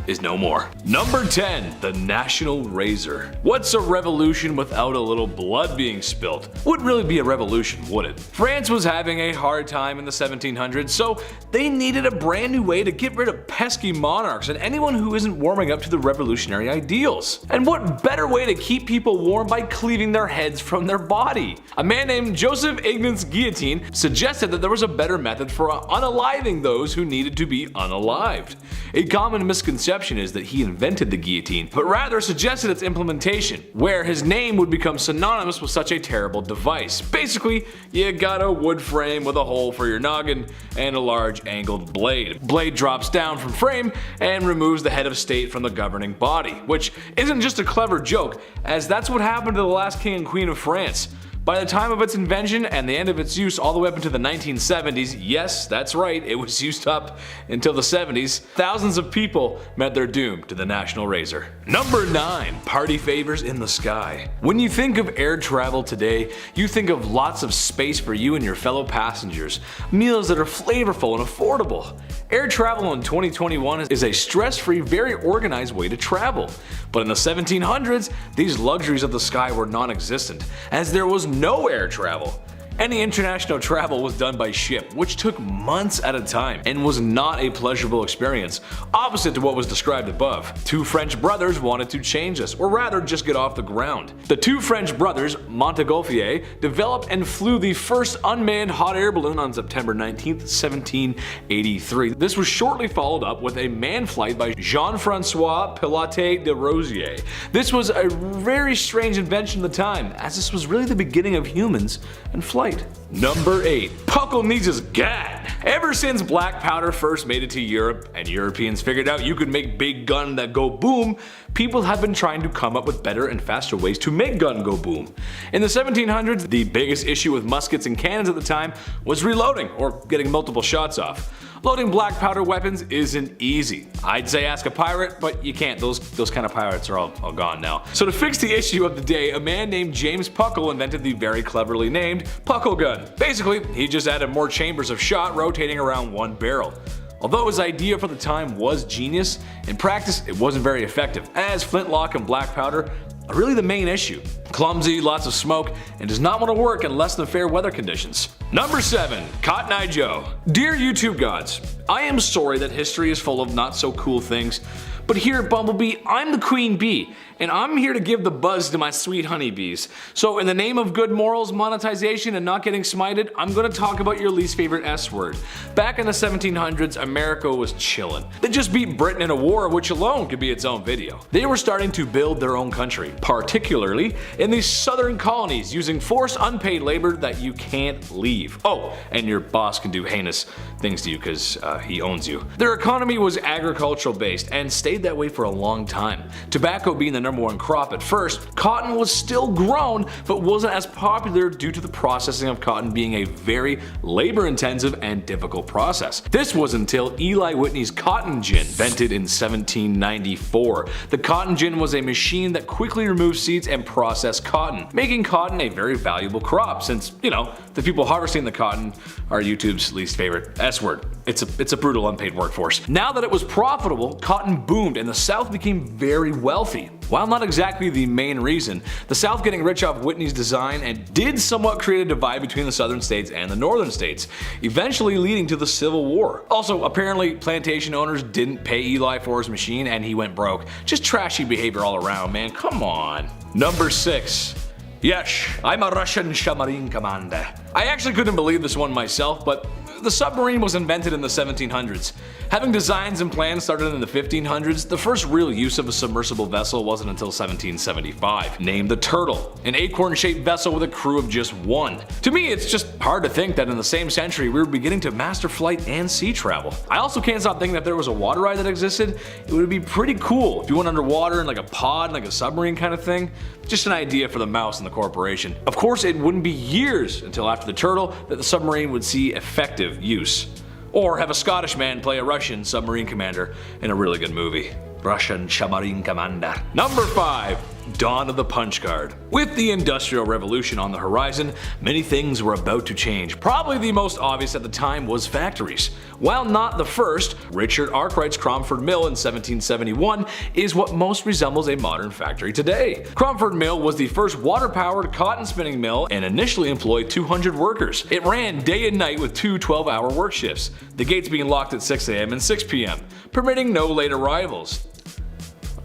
Speaker 3: is no more. Number 10. The National Razor. What's a revolution without a little blood being spilt? Wouldn't really be a revolution, would it? France was having a hard time in the 1700s, so they needed a brand new way to get rid of pesky monarchs and anyone who isn't warming up to the revolutionary ideals. And what better way to keep people warm by cleaving their heads from their body? A man named Joseph Ignaz Guillotine suggested that there was a better method for unaliving those who needed to be unalived. A common misconception is that he invented the guillotine, but rather suggested its implementation, where his name would become synonymous with such a terrible device. Basically, you got a wood frame with a hole for your noggin and a large angled blade. Blade drops down from frame and removes the head of state from the governing body, which isn't just a clever joke, as that's what happened to the last king and queen of France. By the time of its invention and the end of its use all the way up into the 1970s, yes, that's right, it was used up until the 70s, thousands of people met their doom to the National Razor. Number 9. Party favors in the sky. When you think of air travel today, you think of lots of space for you and your fellow passengers, meals that are flavorful and affordable. Air travel in 2021 is a stress-free, very organized way to travel. But in the 1700s, these luxuries of the sky were non-existent, as there was no air travel. Any international travel was done by ship, which took months at a time and was not a pleasurable experience, opposite to what was described above. Two French brothers wanted to change this, or rather just get off the ground. The two French brothers, Montgolfier, developed and flew the first unmanned hot air balloon on September 19, 1783. This was shortly followed up with a manned flight by Jean-François Pilote de Rosier. This was a very strange invention at the time, as this was really the beginning of humans and flight. flight. Number 8. Puckle needs his gat. Ever since black powder first made it to Europe and Europeans figured out you could make big gun that go boom, people have been trying to come up with better and faster ways to make gun go boom. In the 1700s, the biggest issue with muskets and cannons at the time was reloading or getting multiple shots off. Loading black powder weapons isn't easy. I'd say ask a pirate, but you can't. Those kind of pirates are all gone now. So to fix the issue of the day, a man named James Puckle invented the very cleverly named Puckle gun. Basically, he just added more chambers of shot rotating around one barrel. Although his idea for the time was genius, in practice it wasn't very effective, as flintlock and black powder are really the main issue. Clumsy, lots of smoke, and does not want to work in less than fair weather conditions. Number 7. Cotton Eye Joe. Dear YouTube gods, I am sorry that history is full of not so cool things, but here at Bumblebee, I'm the queen bee, and I'm here to give the buzz to my sweet honeybees. So in the name of good morals, monetization, and not getting smited, I'm gonna talk about your least favorite S word. Back in the 1700s, America was chillin'. They just beat Britain in a war, which alone could be its own video. They were starting to build their own country, particularly in these southern colonies, using forced unpaid labor that you can't leave. Oh, and your boss can do heinous things to you because he owns you. Their economy was agricultural based and stayed that way for a long time. Tobacco being the number one crop at first, cotton was still grown but wasn't as popular due to the processing of cotton being a very labor intensive and difficult process. This was until Eli Whitney's cotton gin, invented in 1794. The cotton gin was a machine that quickly removed seeds and processed cotton, making cotton a very valuable crop since, you know, the people harvesting the cotton are YouTube's least favorite S word. It's a brutal unpaid workforce. Now that it was profitable, cotton boomed and the South became very wealthy. While not exactly the main reason, the South getting rich off Whitney's design and did somewhat create a divide between the southern states and the northern states, eventually leading to the Civil War. Also, apparently plantation owners didn't pay Eli for his machine and he went broke. Just trashy behavior all around, man, come on. Number 6. Yes, I'm a Russian submarine commander. I actually couldn't believe this one myself, but the submarine was invented in the 1700s. Having designs and plans started in the 1500s, the first real use of a submersible vessel wasn't until 1775, named the Turtle, an acorn-shaped vessel with a crew of just 1. To me, it's just hard to think that in the same century we were beginning to master flight and sea travel. I also can't stop thinking that if there was a water ride that existed, it would be pretty cool if you went underwater in like a pod, like a submarine kind of thing. Just an idea for the mouse and the corporation. Of course, it wouldn't be years until after the Turtle that the submarine would see effective use. Or have a Scottish man play a Russian submarine commander in a really good movie. Russian submarine commander. Number 5. Dawn of the punch card. With the Industrial Revolution on the horizon, many things were about to change. Probably the most obvious at the time was factories. While not the first, Richard Arkwright's Cromford Mill in 1771 is what most resembles a modern factory today. Cromford Mill was the first water-powered cotton spinning mill and initially employed 200 workers. It ran day and night with 2 12-hour work shifts, the gates being locked at 6 a.m. and 6 p.m., permitting no late arrivals.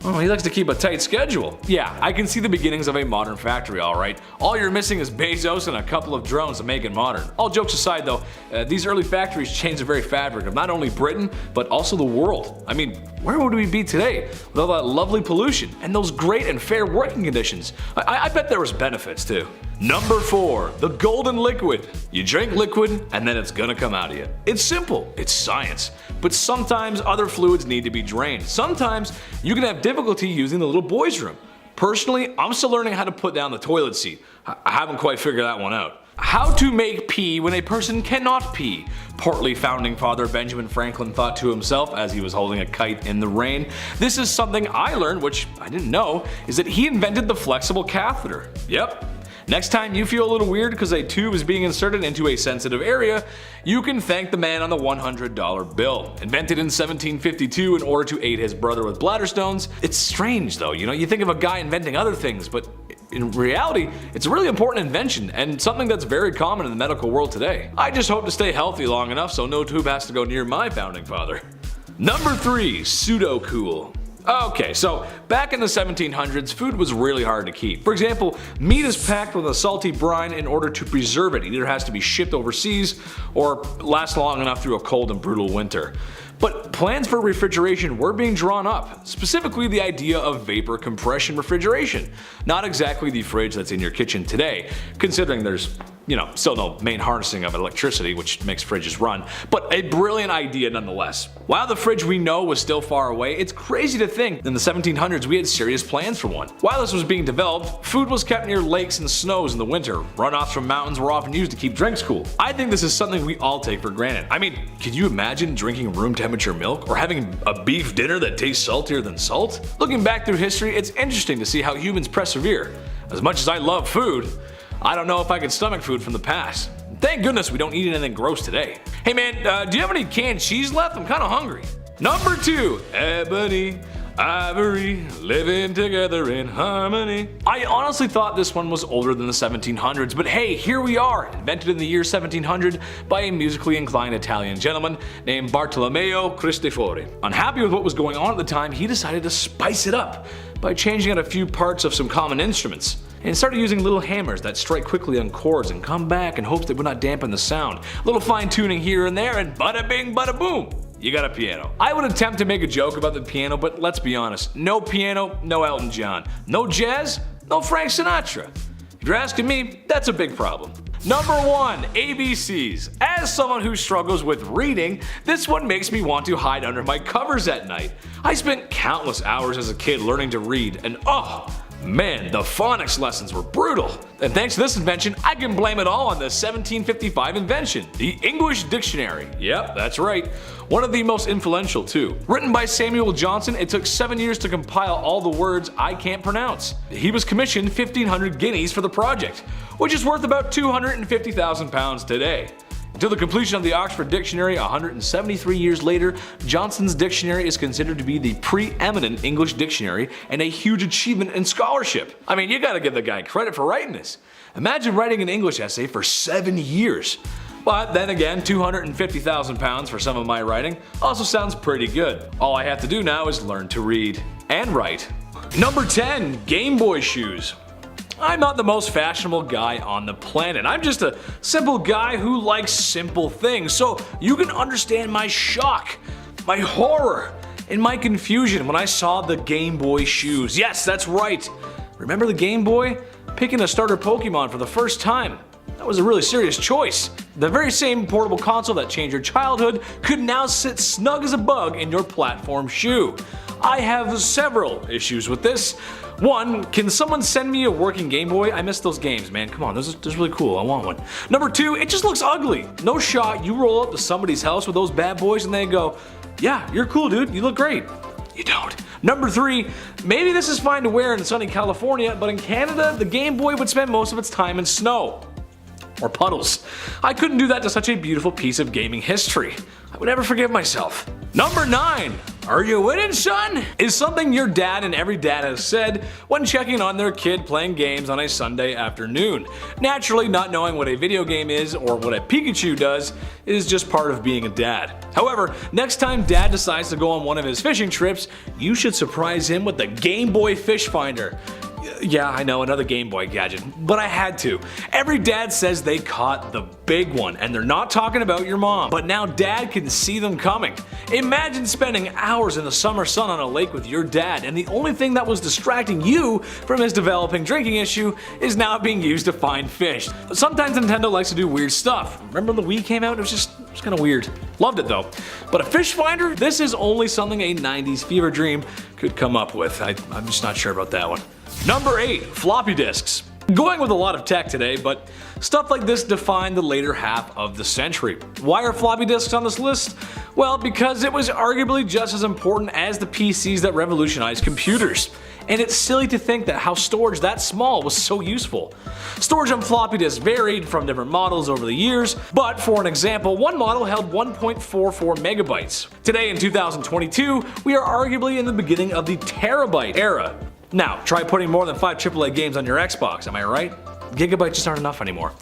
Speaker 3: Oh, he likes to keep a tight schedule. Yeah, I can see the beginnings of a modern factory, alright. All you're missing is Bezos and a couple of drones to make it modern. All jokes aside though, these early factories changed the very fabric of not only Britain, but also the world. I mean, where would we be today with all that lovely pollution and those great and fair working conditions? I bet there was benefits too. Number 4. The golden liquid. You drink liquid and then it's gonna come out of you. It's simple, it's science. But sometimes other fluids need to be drained. Sometimes you can have difficulty using the little boys' room. Personally, I'm still learning how to put down the toilet seat. I haven't quite figured that one out. How to make pee when a person cannot pee. Portly founding father Benjamin Franklin thought to himself as he was holding a kite in the rain. This is something I learned, which I didn't know, is that he invented the flexible catheter. Yep. Next time you feel a little weird because a tube is being inserted into a sensitive area, you can thank the man on the $100 bill. Invented in 1752 in order to aid his brother with bladder stones. It's strange though, you think of a guy inventing other things, but in reality, it's a really important invention and something that's very common in the medical world today. I just hope to stay healthy long enough so no tube has to go near my founding father. Number 3. Pseudocool. Okay, so back in the 1700s, food was really hard to keep. For example, meat is packed with a salty brine in order to preserve it. It either has to be shipped overseas or last long enough through a cold and brutal winter. But plans for refrigeration were being drawn up, specifically the idea of vapor compression refrigeration. Not exactly the fridge that's in your kitchen today, considering there's Still no main harnessing of electricity, which makes fridges run, but a brilliant idea nonetheless. While the fridge we know was still far away, it's crazy to think in the 1700s we had serious plans for one. While this was being developed, food was kept near lakes and snows in the winter. Runoffs from mountains were often used to keep drinks cool. I think this is something we all take for granted. I mean, can you imagine drinking room temperature milk or having a beef dinner that tastes saltier than salt? Looking back through history, it's interesting to see how humans persevere. As much as I love food, I don't know if I could stomach food from the past. Thank goodness we don't eat anything gross today. Hey man, do you have any canned cheese left? I'm kinda hungry. Number 2, ebony, ivory, living together in harmony. I honestly thought this one was older than the 1700s, but hey, here we are, invented in the year 1700 by a musically inclined Italian gentleman named Bartolomeo Cristofori. Unhappy with what was going on at the time, he decided to spice it up by changing out a few parts of some common instruments, and started using little hammers that strike quickly on chords and come back in hopes they would not dampen the sound. A little fine tuning here and there, and bada bing bada boom, you got a piano. I would attempt to make a joke about the piano, but let's be honest, no piano, no Elton John. No jazz, no Frank Sinatra. If you're asking me, that's a big problem. Number 1, ABCs. As someone who struggles with reading, this one makes me want to hide under my covers at night. I spent countless hours as a kid learning to read, and oh man, the phonics lessons were brutal. And thanks to this invention, I can blame it all on the 1755 invention, the English Dictionary. Yep, that's right. One of the most influential too. Written by Samuel Johnson, it took 7 years to compile all the words I can't pronounce. He was commissioned 1,500 guineas for the project, which is worth about £250,000 today. Until the completion of the Oxford Dictionary 173 years later, Johnson's dictionary is considered to be the preeminent English dictionary and a huge achievement in scholarship. I mean, you gotta give the guy credit for writing this. Imagine writing an English essay for 7 years. But then again, £250,000 for some of my writing also sounds pretty good. All I have to do now is learn to read and write. Number 10, Game Boy shoes. I'm not the most fashionable guy on the planet. I'm just a simple guy who likes simple things. So you can understand my shock, my horror, and my confusion when I saw the Game Boy shoes. Yes, that's right. Remember the Game Boy? Picking a starter Pokemon for the first time. That was a really serious choice. The very same portable console that changed your childhood could now sit snug as a bug in your platform shoe. I have several issues with this. 1, can someone send me a working Game Boy? I miss those games, man. Come on, those are really cool. I want one. Number 2, it just looks ugly. No shot, you roll up to somebody's house with those bad boys and they go, yeah, you're cool, dude. You look great. You don't. Number 3, maybe this is fine to wear in sunny California, but in Canada, the Game Boy would spend most of its time in snow. Or puddles. I couldn't do that to such a beautiful piece of gaming history. I would never forgive myself. Number 9, are you winning, son? Is something your dad and every dad has said when checking on their kid playing games on a Sunday afternoon. Naturally, not knowing what a video game is or what a Pikachu does is just part of being a dad. However, next time dad decides to go on one of his fishing trips, you should surprise him with the Game Boy Fish Finder. Yeah, I know, another Game Boy gadget, but I had to. Every dad says they caught the big one, and they're not talking about your mom, but now dad can see them coming. Imagine spending hours in the summer sun on a lake with your dad, and the only thing that was distracting you from his developing drinking issue is now being used to find fish. Sometimes Nintendo likes to do weird stuff. Remember when the Wii came out? It was kind of weird. Loved it though. But a fish finder? This is only something a 90s fever dream could come up with. I'm just not sure about that one. Number 8, floppy disks. Going with a lot of tech today, but stuff like this defined the later half of the century. Why are floppy disks on this list? Well, because it was arguably just as important as the PCs that revolutionized computers. And it's silly to think that how storage that small was so useful. Storage on floppy disks varied from different models over the years, but for an example, one model held 1.44 megabytes. Today in 2022, we are arguably in the beginning of the terabyte era. Now, try putting more than 5 AAA games on your Xbox, am I right? Gigabytes just aren't enough anymore.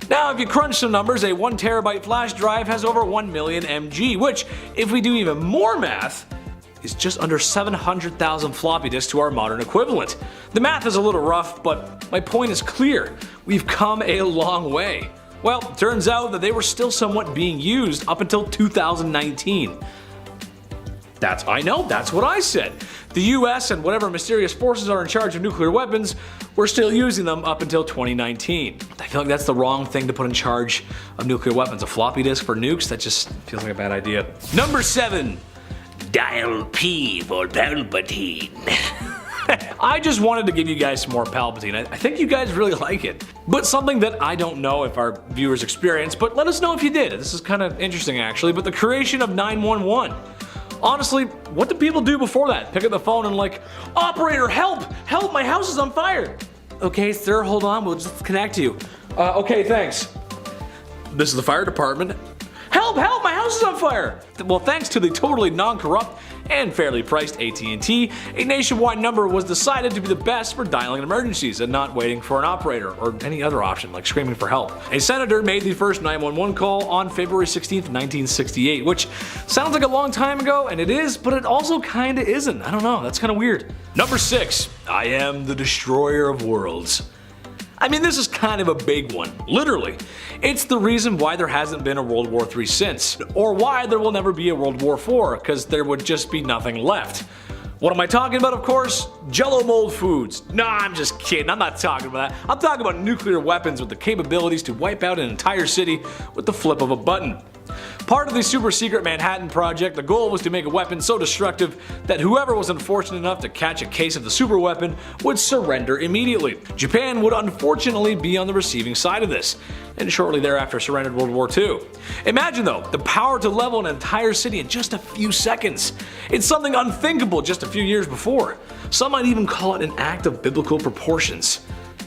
Speaker 3: Now, if you crunch some numbers, a 1 terabyte flash drive has over 1 million MG, which, if we do even more math, is just under 700,000 floppy disks to our modern equivalent. The math is a little rough, but my point is clear. We've come a long way. Well, turns out that they were still somewhat being used up until 2019. I know, that's what I said. The US and whatever mysterious forces are in charge of nuclear weapons were still using them up until 2019. I feel like that's the wrong thing to put in charge of nuclear weapons. A floppy disk for nukes? That just feels like a bad idea. Number 7. Dial P for Palpatine. I just wanted to give you guys some more Palpatine. I think you guys really like it. But something that I don't know if our viewers experienced, but let us know if you did. This is kind of interesting actually, but the creation of 911. Honestly, what did people do before that? Pick up the phone and like, operator, help! Help, my house is on fire! Okay, sir, hold on, we'll just connect you. Okay, thanks. This is the fire department. Help, help, my house is on fire! Well, thanks to the totally non-corrupt and fairly priced AT&T, a nationwide number was decided to be the best for dialing emergencies and not waiting for an operator or any other option like screaming for help. A senator made the first 911 call on February 16th, 1968, which sounds like a long time ago, and it is, but it also kinda isn't. I don't know, that's kinda weird. Number 6, I am the destroyer of worlds. I mean, this is kind of a big one, literally. It's the reason why there hasn't been a World War III since, or why there will never be a World War IV, because there would just be nothing left. What am I talking about, of course? Jello mold foods. Nah, I'm just kidding, I'm not talking about that. I'm talking about nuclear weapons with the capabilities to wipe out an entire city with the flip of a button. Part of the super secret Manhattan Project, the goal was to make a weapon so destructive that whoever was unfortunate enough to catch a case of the super weapon would surrender immediately. Japan would unfortunately be on the receiving side of this, and shortly thereafter surrendered World War II. Imagine though, the power to level an entire city in just a few seconds. It's something unthinkable just a few years before. Some might even call it an act of biblical proportions.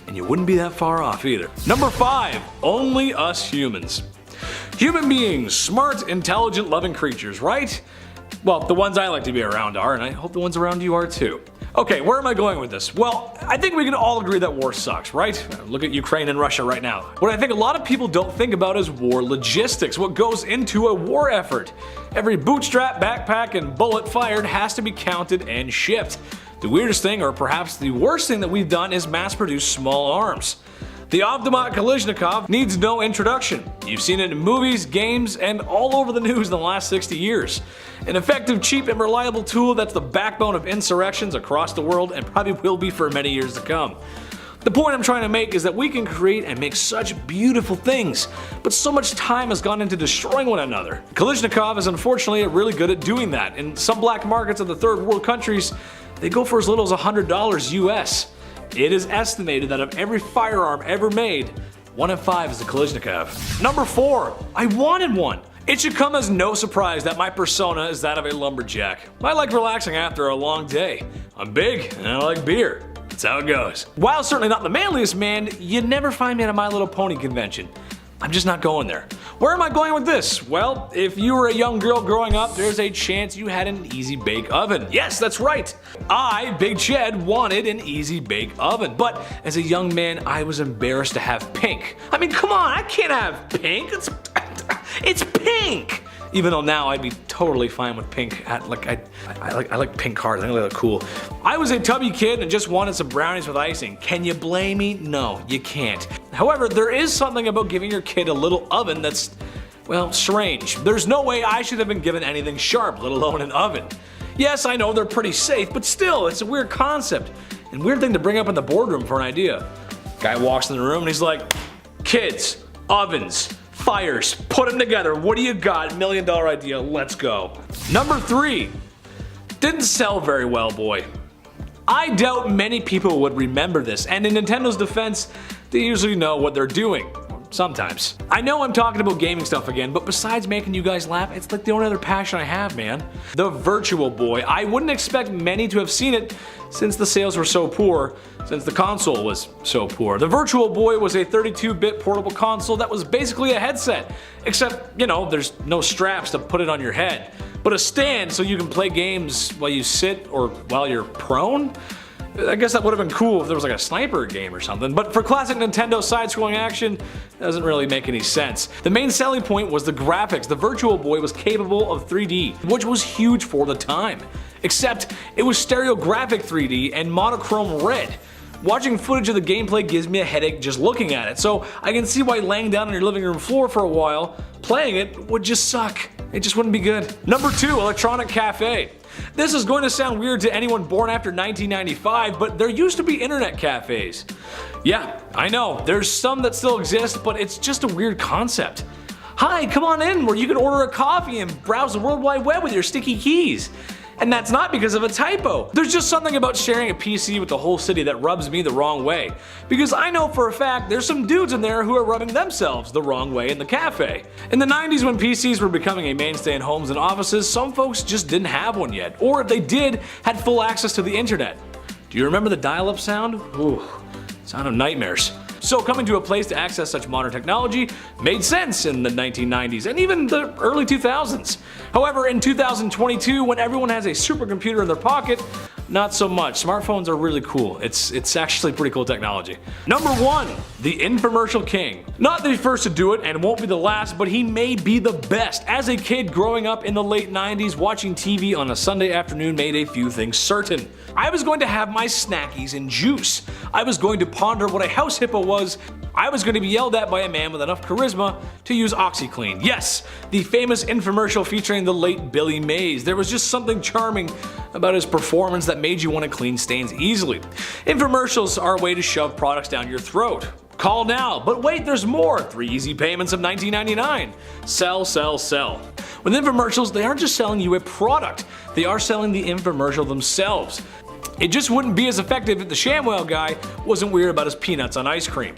Speaker 3: And you wouldn't be that far off either. Number 5, only us humans. Human beings, smart, intelligent, loving creatures, right? Well, the ones I like to be around are, and I hope the ones around you are too. Okay, where am I going with this? Well, I think we can all agree that war sucks, right? Look at Ukraine and Russia right now. What I think a lot of people don't think about is war logistics, what goes into a war effort. Every bootstrap, backpack, and bullet fired has to be counted and shipped. The weirdest thing, or perhaps the worst thing that we've done, is mass produce small arms. The automat Kalashnikov needs no introduction. You've seen it in movies, games, and all over the news in the last 60 years. An effective, cheap, and reliable tool that's the backbone of insurrections across the world and probably will be for many years to come. The point I'm trying to make is that we can create and make such beautiful things, but so much time has gone into destroying one another. Kalashnikov is unfortunately really good at doing that. In some black markets of the third world countries, they go for as little as $100 US. It is estimated that of every firearm ever made, 1 in 5 is a Kalashnikov. Number 4, I wanted one. It should come as no surprise that my persona is that of a lumberjack. I like relaxing after a long day. I'm big and I like beer. That's how it goes. While certainly not the manliest man, you'd never find me at a My Little Pony convention. I'm just not going there. Where am I going with this? Well, if you were a young girl growing up, there's a chance you had an easy bake oven. Yes, that's right. I, Big Ched, wanted an easy bake oven, but as a young man, I was embarrassed to have pink. I mean, come on, I can't have pink. It's pink. Even though now I'd be totally fine with pink. I like pink cars. I think they look cool. I was a tubby kid and just wanted some brownies with icing. Can you blame me? No, you can't. However, there is something about giving your kid a little oven that's, well, strange. There's no way I should have been given anything sharp, let alone an oven. Yes, I know they're pretty safe, but still, it's a weird concept and weird thing to bring up in the boardroom for an idea. Guy walks in the room and he's like, kids, ovens, fires, put them together. What do you got? $1 million idea, let's go. Number 3, didn't sell very well, boy. I doubt many people would remember this, and in Nintendo's defense, they usually know what they're doing. Sometimes. I know I'm talking about gaming stuff again, but besides making you guys laugh, it's like the only other passion I have, man. The Virtual Boy. I wouldn't expect many to have seen it since the sales were so poor, since the console was so poor. The Virtual Boy was a 32-bit portable console that was basically a headset, except, you know, there's no straps to put it on your head, but a stand so you can play games while you sit or while you're prone. I guess that would have been cool if there was like a sniper game or something, but for classic Nintendo side-scrolling action, it doesn't really make any sense. The main selling point was the graphics. The Virtual Boy was capable of 3D, which was huge for the time. Except, it was stereographic 3D and monochrome red. Watching footage of the gameplay gives me a headache just looking at it, so I can see why laying down on your living room floor for a while, playing it, would just suck. It just wouldn't be good. Number 2, electronic cafe. This is going to sound weird to anyone born after 1995, but there used to be internet cafes. Yeah, I know, there's some that still exist, but it's just a weird concept. Hi, come on in where you can order a coffee and browse the World Wide Web with your sticky keys. And that's not because of a typo. There's just something about sharing a PC with the whole city that rubs me the wrong way. Because I know for a fact there's some dudes in there who are rubbing themselves the wrong way in the cafe. In the 90s when PCs were becoming a mainstay in homes and offices, some folks just didn't have one yet. Or if they did, had full access to the internet. Do you remember the dial-up sound? Ooh, sound of nightmares. So coming to a place to access such modern technology made sense in the 1990s and even the early 2000s. However, in 2022, when everyone has a supercomputer in their pocket, not so much. Smartphones are really cool. It's actually pretty cool technology. Number 1, the infomercial king. Not the first to do it and won't be the last, but he may be the best. As a kid growing up in the late 90s, watching TV on a Sunday afternoon made a few things certain. I was going to have my snackies and juice. I was going to ponder what a house hippo was. I was going to be yelled at by a man with enough charisma to use OxyClean. Yes, the famous infomercial featuring the late Billy Mays. There was just something charming about his performance that made you want to clean stains easily. Infomercials are a way to shove products down your throat. Call now, but wait, there's more. 3 easy payments of $19.99. Sell, sell, sell. With infomercials, they aren't just selling you a product, they are selling the infomercial themselves. It just wouldn't be as effective if the ShamWow guy wasn't weird about his peanuts on ice cream.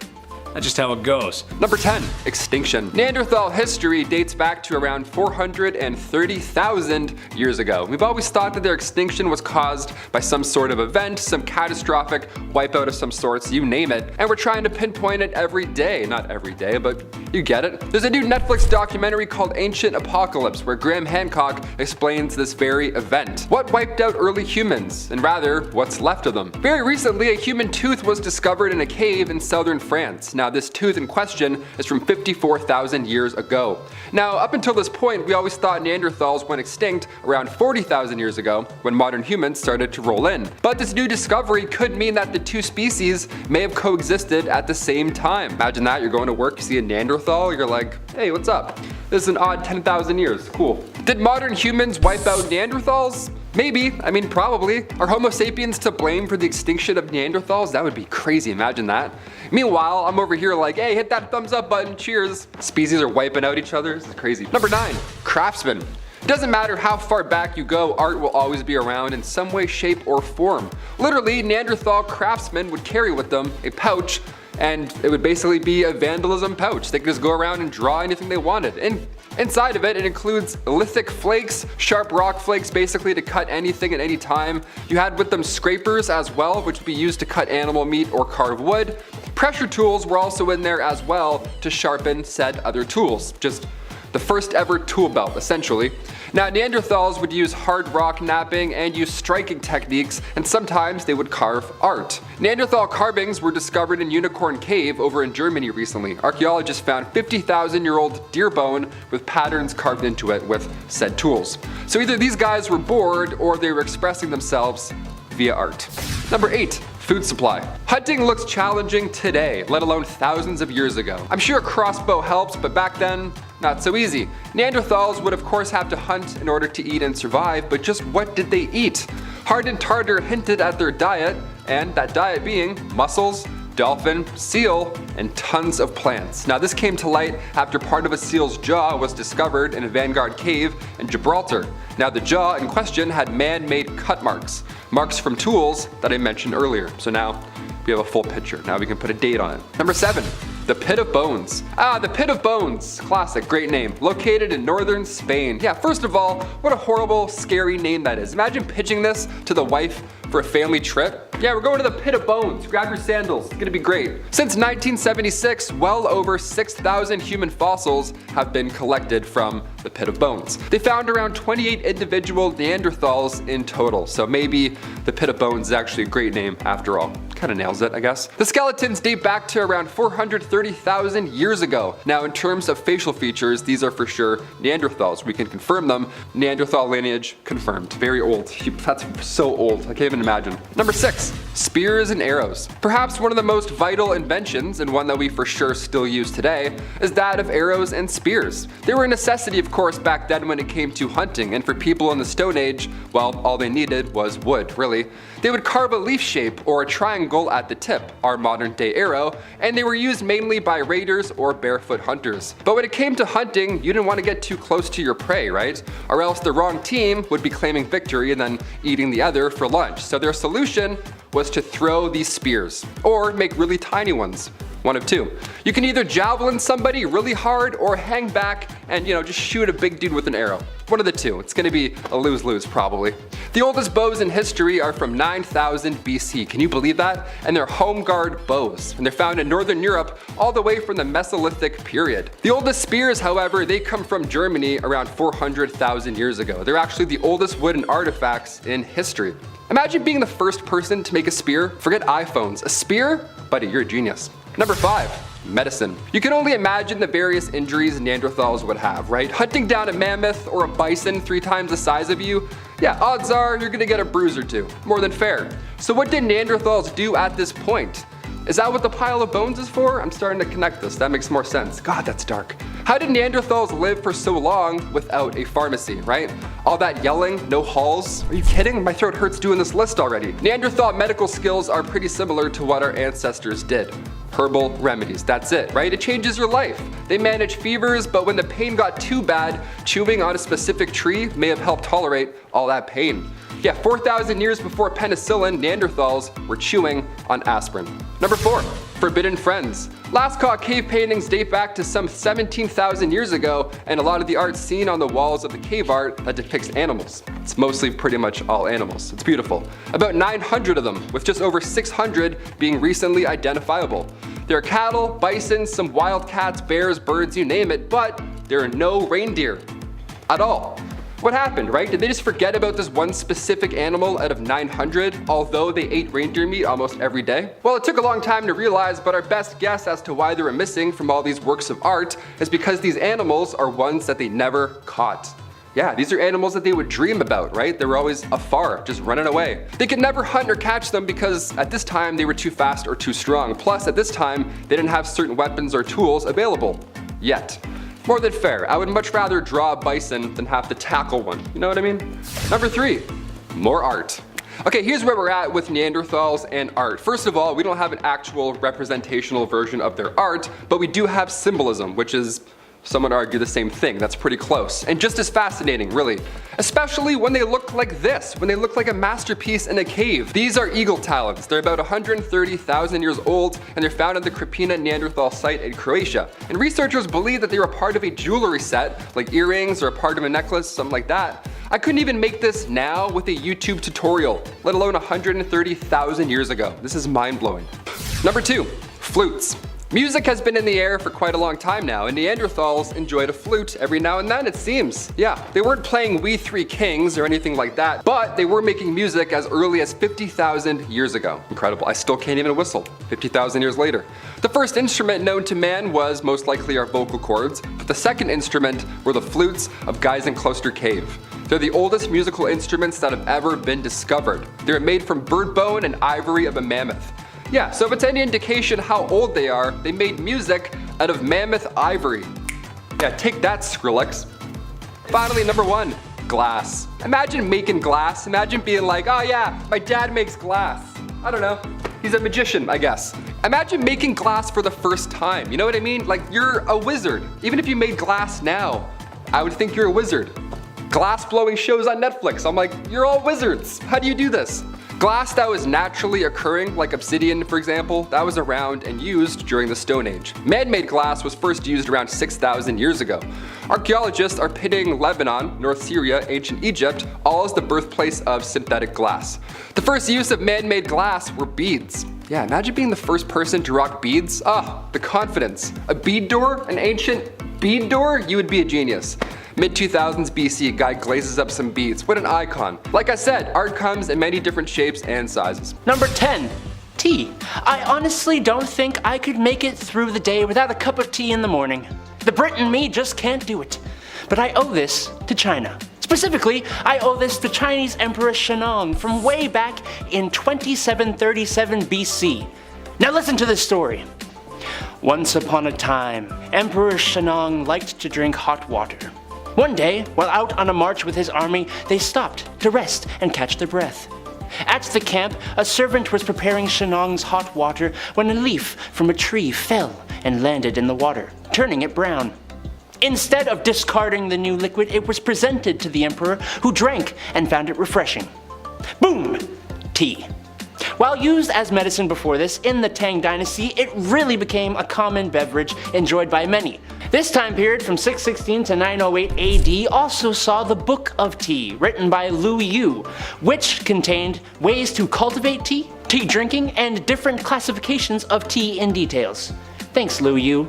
Speaker 3: That's just how it goes.
Speaker 2: Number 10, extinction. Neanderthal history dates back to around 430,000 years ago. We've always thought that their extinction was caused by some sort of event, some catastrophic wipeout of some sorts, you name it, and we're trying to pinpoint it every day. Not every day, but you get it. There's a new Netflix documentary called Ancient Apocalypse where Graham Hancock explains this very event. What wiped out early humans, and rather, what's left of them. Very recently, a human tooth was discovered in a cave in southern France. Now, this tooth in question is from 54,000 years ago. Now, up until this point, we always thought Neanderthals went extinct around 40,000 years ago when modern humans started to roll in. But this new discovery could mean that the two species may have coexisted at the same time. Imagine that, you're going to work, you see a Neanderthal, you're like, hey, what's up? This is an odd 10,000 years, cool. Did modern humans wipe out Neanderthals? Maybe, I mean probably. Are Homo sapiens to blame for the extinction of Neanderthals? That would be crazy, imagine that. Meanwhile, I'm over here like, hey, hit that thumbs up button, cheers. Species are wiping out each other, this is crazy. Number 9, Craftsman. It doesn't matter how far back you go, art will always be around in some way, shape, or form. Literally, Neanderthal craftsmen would carry with them a pouch, and it would basically be a vandalism pouch. They could just go around and draw anything they wanted. And inside of it includes lithic flakes, sharp rock flakes basically to cut anything at any time. You had with them scrapers as well, which would be used to cut animal meat or carve wood. Pressure tools were also in there as well to sharpen said other tools. Just the first ever tool belt, essentially. Now, Neanderthals would use hard rock knapping and use striking techniques, and sometimes they would carve art. Neanderthal carvings were discovered in Unicorn Cave over in Germany recently. Archaeologists found 50,000-year-old deer bone with patterns carved into it with said tools. So either these guys were bored or they were expressing themselves via art. Number 8. Food supply. Hunting looks challenging today, let alone thousands of years ago. I'm sure a crossbow helps, but back then, not so easy. Neanderthals would of course have to hunt in order to eat and survive, but just what did they eat? Hardin Tartar hinted at their diet, and that diet being mussels, dolphin, seal, and tons of plants. Now this came to light after part of a seal's jaw was discovered in a Vanguard cave in Gibraltar. Now the jaw in question had man-made cut marks from tools that I mentioned earlier. So now we have a full picture. Now we can put a date on it. Number 7. The Pit of Bones. The Pit of Bones. Classic, great name. Located in northern Spain. Yeah, first of all, what a horrible, scary name that is. Imagine pitching this to the wife for a family trip. Yeah, we're going to the Pit of Bones. Grab your sandals. It's gonna be great. Since 1976, well over 6,000 human fossils have been collected from the Pit of Bones. They found around 28 individual Neanderthals in total, so maybe the Pit of Bones is actually a great name after all. Kind of nails it, I guess. The skeletons date back to around 430,000 years ago. Now, in terms of facial features, these are for sure Neanderthals. We can confirm them. Neanderthal lineage confirmed. Very old. That's so old. I can't even imagine. Number 6, spears and arrows. Perhaps one of the most vital inventions, and one that we for sure still use today, is that of arrows and spears. They were a necessity, of course, back then when it came to hunting, and for people in the Stone Age, well, all they needed was wood, really. They would carve a leaf shape or a triangle at the tip, our modern day arrow, and they were used mainly by raiders or barefoot hunters. But when it came to hunting, you didn't want to get too close to your prey, right? Or else the wrong team would be claiming victory and then eating the other for lunch. So their solution was to throw these spears, or make really tiny ones. One of two. You can either javelin somebody really hard or hang back and, just shoot a big dude with an arrow. One of the two. It's gonna be a lose-lose probably. The oldest bows in history are from 9000 BC. Can you believe that? And they're home guard bows. And they're found in Northern Europe all the way from the Mesolithic period. The oldest spears, however, they come from Germany around 400,000 years ago. They're actually the oldest wooden artifacts in history. Imagine being the first person to make a spear. Forget iPhones. A spear? Buddy, you're a genius. Number 5, medicine. You can only imagine the various injuries Neanderthals would have, right? Hunting down a mammoth or a bison 3 times the size of you, yeah, odds are you're gonna get a bruise or two. More than fair. So what did Neanderthals do at this point? Is that what the pile of bones is for? I'm starting to connect this. That makes more sense. God, that's dark. How did Neanderthals live for so long without a pharmacy, right? All that yelling, no halls? Are you kidding? My throat hurts doing this list already. Neanderthal medical skills are pretty similar to what our ancestors did. Herbal remedies, that's it, right? It changes your life. They manage fevers, but when the pain got too bad, chewing on a specific tree may have helped tolerate all that pain. Yeah, 4,000 years before penicillin, Neanderthals were chewing on aspirin. Number 4, forbidden friends. Lascaux cave paintings date back to some 17,000 years ago, and a lot of the art seen on the walls of the cave art that depicts animals. It's mostly pretty much all animals. It's beautiful. About 900 of them, with just over 600 being recently identifiable. There are cattle, bison, some wild cats, bears, birds, you name it, but there are no reindeer at all. What happened, right? Did they just forget about this one specific animal out of 900, although they ate reindeer meat almost every day? Well, it took a long time to realize, but our best guess as to why they were missing from all these works of art is because these animals are ones that they never caught. Yeah, these are animals that they would dream about, right? They were always afar, just running away. They could never hunt or catch them because at this time they were too fast or too strong. Plus, at this time, they didn't have certain weapons or tools available. Yet. More than fair. I would much rather draw a bison than have to tackle one. You know what I mean? Number 3, more art. Okay, here's where we're at with Neanderthals and art. First of all, we don't have an actual representational version of their art, but we do have symbolism, which is, some would argue, the same thing. That's pretty close. And just as fascinating, really. Especially when they look like this, when they look like a masterpiece in a cave. These are eagle talons. They're about 130,000 years old, and they're found at the Krapina Neanderthal site in Croatia. And researchers believe that they were part of a jewelry set, like earrings or a part of a necklace, something like that. I couldn't even make this now with a YouTube tutorial, let alone 130,000 years ago. This is mind-blowing. Number 2, flutes. Music has been in the air for quite a long time now, and Neanderthals enjoyed a flute every now and then, it seems. Yeah, they weren't playing We Three Kings or anything like that, but they were making music as early as 50,000 years ago. Incredible. I still can't even whistle 50,000 years later. The first instrument known to man was most likely our vocal cords, but the second instrument were the flutes of Geisenkloster Cave. They're the oldest musical instruments that have ever been discovered. They're made from bird bone and ivory of a mammoth. Yeah, so if it's any indication how old they are, they made music out of mammoth ivory. Yeah, take that, Skrillex. Finally, number 1, glass. Imagine making glass. Imagine being like, oh yeah, my dad makes glass. I don't know. He's a magician, I guess. Imagine making glass for the first time. You know what I mean? Like, you're a wizard. Even if you made glass now, I would think you're a wizard. Glass blowing shows on Netflix. I'm like, you're all wizards. How do you do this? Glass that was naturally occurring, like obsidian for example, that was around and used during the Stone Age. Man-made glass was first used around 6,000 years ago. Archaeologists are pitting Lebanon, North Syria, ancient Egypt, all as the birthplace of synthetic glass. The first use of man-made glass were beads. Yeah, imagine being the first person to rock beads. The confidence. A bead door? An ancient bead door? You would be a genius. Mid-2000s BC, guy glazes up some beads. What an icon. Like I said, art comes in many different shapes and sizes.
Speaker 4: Number 10, Tea. I honestly don't think I could make it through the day without a cup of tea in the morning. The Brit in me just can't do it. But I owe this to China. Specifically, I owe this to Chinese Emperor Shennong from way back in 2737 BC. Now listen to this story. Once upon a time, Emperor Shennong liked to drink hot water. One day, while out on a march with his army, they stopped to rest and catch their breath. At the camp, a servant was preparing Shennong's hot water when a leaf from a tree fell and landed in the water, turning it brown. Instead of discarding the new liquid, it was presented to the emperor, who drank and found it refreshing. Boom! Tea. While used as medicine before this, in the Tang Dynasty, it really became a common beverage enjoyed by many. This time period from 616 to 908 AD also saw the Book of Tea, written by Lu Yu, which contained ways to cultivate tea, tea drinking, and different classifications of tea in details. Thanks, Lu Yu.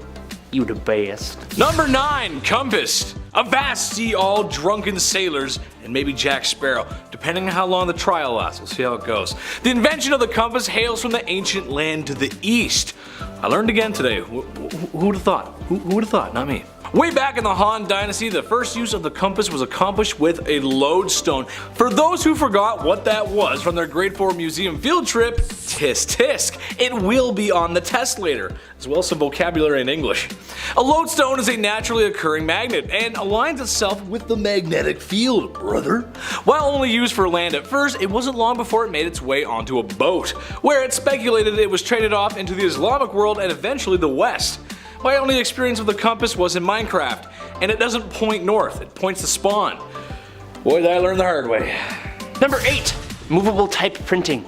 Speaker 4: You the best.
Speaker 3: Number 9, compass. Avast ye all drunken sailors, and maybe Jack Sparrow, depending on how long the trial lasts. We'll see how it goes. The invention of the compass hails from the ancient land to the east. I learned again today. Who would have thought? Who would have thought? Not me. Way back in the Han Dynasty, the first use of the compass was accomplished with a lodestone. For those who forgot what that was from their grade 4 museum field trip, tisk tisk. It will be on the test later, as well as some vocabulary in English. A lodestone is a naturally occurring magnet and aligns itself with the magnetic field, brother. While only used for land at first, it wasn't long before it made its way onto a boat, where it's speculated it was traded off into the Islamic world and eventually the West. My only experience with the compass was in Minecraft, and it doesn't point north, it points to spawn. Boy, did I learn the hard way.
Speaker 4: Number 8. Movable type printing.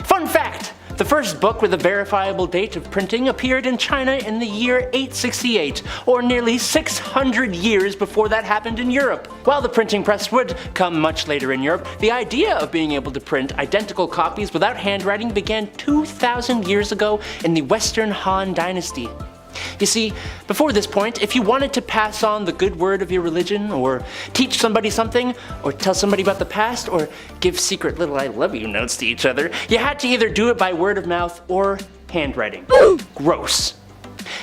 Speaker 4: Fun fact! The first book with a verifiable date of printing appeared in China in the year 868, or nearly 600 years before that happened in Europe. While the printing press would come much later in Europe, the idea of being able to print identical copies without handwriting began 2,000 years ago in the Western Han Dynasty. You see, before this point, if you wanted to pass on the good word of your religion, or teach somebody something, or tell somebody about the past, or give secret little I love you notes to each other, you had to either do it by word of mouth or handwriting. Gross.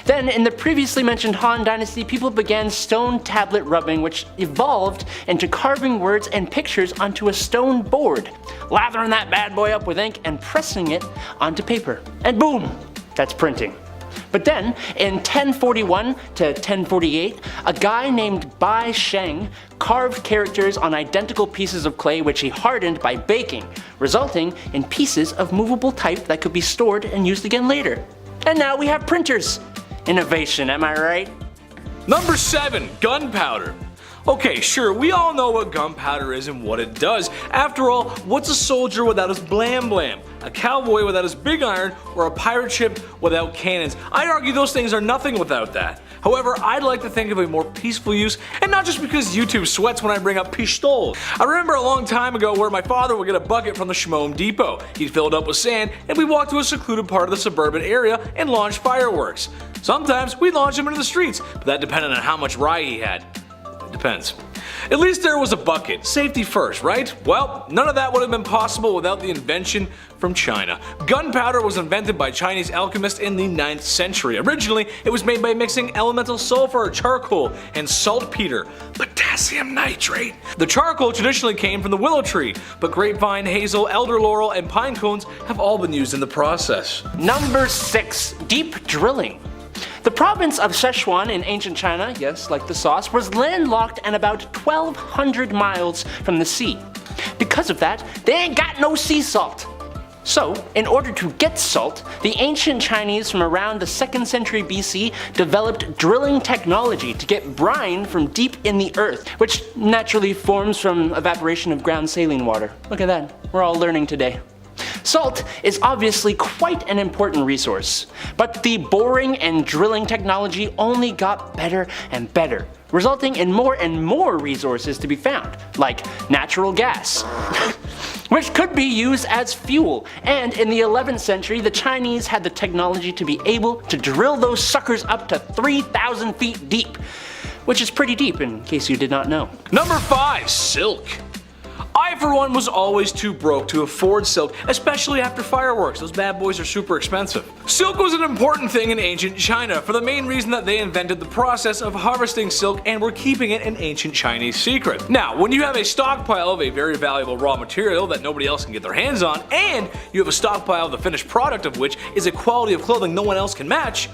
Speaker 4: Then, in the previously mentioned Han Dynasty, people began stone tablet rubbing, which evolved into carving words and pictures onto a stone board, lathering that bad boy up with ink and pressing it onto paper. And boom, that's printing. But then, in 1041 to 1048, a guy named Bai Sheng carved characters on identical pieces of clay which he hardened by baking, resulting in pieces of movable type that could be stored and used again later. And now we have printers. Innovation, am I right?
Speaker 3: Number 7, gunpowder. Okay, sure, we all know what gunpowder is and what it does. After all, what's a soldier without his blam blam? A cowboy without his big iron? Or a pirate ship without cannons? I'd argue those things are nothing without that. However, I'd like to think of a more peaceful use, and not just because YouTube sweats when I bring up pistols. I remember a long time ago where my father would get a bucket from the Shmome Depot. He'd fill it up with sand, and we'd walk to a secluded part of the suburban area and launch fireworks. Sometimes we'd launch them into the streets, but that depended on how much rye he had. Depends. At least there was a bucket. Safety first, right? Well, none of that would have been possible without the invention from China. Gunpowder was invented by Chinese alchemists in the 9th century. Originally, it was made by mixing elemental sulfur, charcoal, and saltpeter, potassium nitrate. The charcoal traditionally came from the willow tree, but grapevine, hazel, elder laurel, and pine cones have all been used in the process.
Speaker 4: Number 6. Deep drilling. The province of Sichuan in ancient China, yes, like the sauce, was landlocked and about 1,200 miles from the sea. Because of that, they ain't got no sea salt. So, in order to get salt, the ancient Chinese from around the 2nd century BC developed drilling technology to get brine from deep in the earth, which naturally forms from evaporation of ground saline water. Look at that, we're all learning today. Salt is obviously quite an important resource, but the boring and drilling technology only got better and better, resulting in more and more resources to be found, like natural gas, which could be used as fuel. And in the 11th century, the Chinese had the technology to be able to drill those suckers up to 3,000 feet deep, which is pretty deep in case you did not know.
Speaker 3: Number 5, silk. I for one was always too broke to afford silk, especially after fireworks. Those bad boys are super expensive. Silk was an important thing in ancient China for the main reason that they invented the process of harvesting silk and were keeping it an ancient Chinese secret. Now, when you have a stockpile of a very valuable raw material that nobody else can get their hands on, and you have a stockpile of the finished product of which is a quality of clothing no one else can match,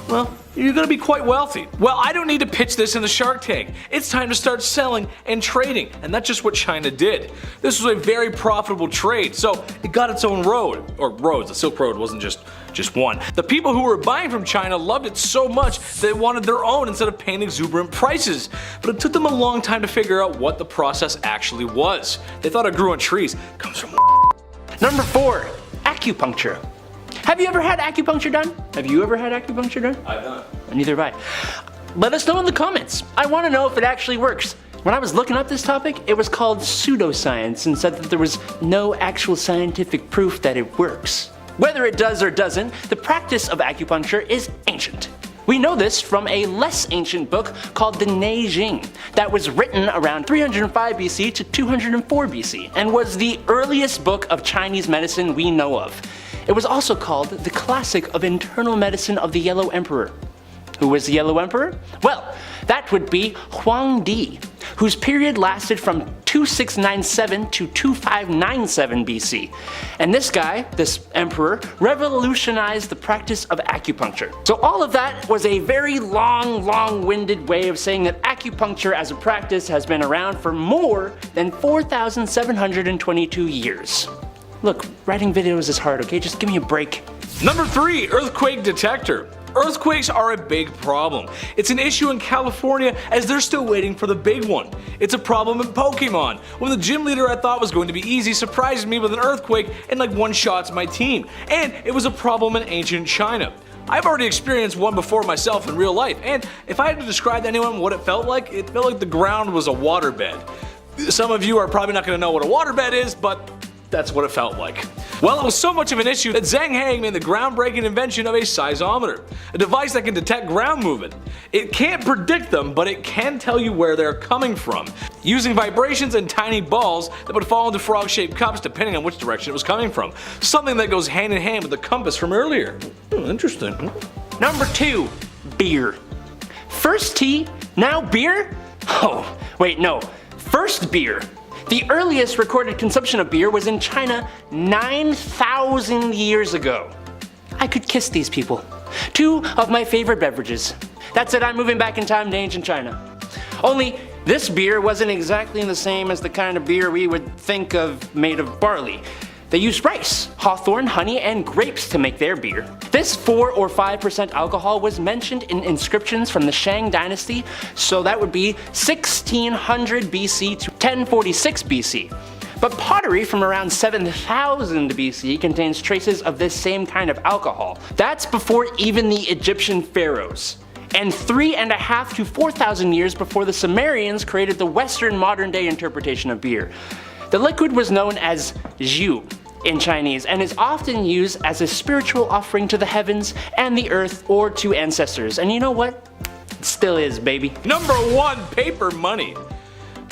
Speaker 3: well, you're gonna be quite wealthy. Well, I don't need to pitch this in the Shark Tank. It's time to start selling and trading, and that's just what China did. This was a very profitable trade, so it got its own road, or roads. The Silk Road wasn't just one. The people who were buying from China loved it so much they wanted their own instead of paying exuberant prices. But it took them a long time to figure out what the process actually was. They thought it grew on trees. Comes from
Speaker 4: Number 4, acupuncture. Have you ever had acupuncture done? Have you ever had acupuncture done?
Speaker 3: I've done.
Speaker 4: Neither have I. Let us know in the comments. I want to know if it actually works. When I was looking up this topic, it was called pseudoscience and said that there was no actual scientific proof that it works. Whether it does or doesn't, the practice of acupuncture is ancient. We know this from a less ancient book called the Neijing that was written around 305 BC to 204 BC and was the earliest book of Chinese medicine we know of. It was also called the classic of internal medicine of the Yellow Emperor. Who was the Yellow Emperor? Well, that would be Huang Di, whose period lasted from 2697 to 2597 BC. And this guy, this emperor, revolutionized the practice of acupuncture. So all of that was a very long-winded way of saying that acupuncture as a practice has been around for more than 4,722 years. Look, writing videos is hard, okay? Just give me a break.
Speaker 3: Number 3, earthquake detector. Earthquakes are a big problem. It's an issue in California as they're still waiting for the big one. It's a problem in Pokemon, when the gym leader I thought was going to be easy surprised me with an earthquake and like one-shots my team. And it was a problem in ancient China. I've already experienced one before myself in real life, and if I had to describe to anyone what it felt like the ground was a waterbed. Some of you are probably not going to know what a waterbed is, but that's what it felt like. Well, it was so much of an issue that Zhang Heng made the groundbreaking invention of a seismometer, a device that can detect ground movement. It can't predict them, but it can tell you where they're coming from, using vibrations and tiny balls that would fall into frog-shaped cups depending on which direction it was coming from. Something that goes hand in hand with the compass from earlier. Interesting.
Speaker 4: Number 2, beer. First tea, now beer? Oh, wait, no. First beer. The earliest recorded consumption of beer was in China 9,000 years ago. I could kiss these people. 2 of my favorite beverages. That's it, I'm moving back in time to ancient China. Only this beer wasn't exactly the same as the kind of beer we would think of made of barley. They used rice, hawthorn, honey, and grapes to make their beer. This 4 or 5% alcohol was mentioned in inscriptions from the Shang dynasty, so that would be 1600 BC to 1046 BC. But pottery from around 7000 BC contains traces of this same kind of alcohol. That's before even the Egyptian pharaohs. And 3,500 to 4,000 years before the Sumerians created the Western modern-day interpretation of beer. The liquid was known as zhu in Chinese and is often used as a spiritual offering to the heavens and the earth or to ancestors. And you know what? It still is, baby.
Speaker 3: Number 1, paper money.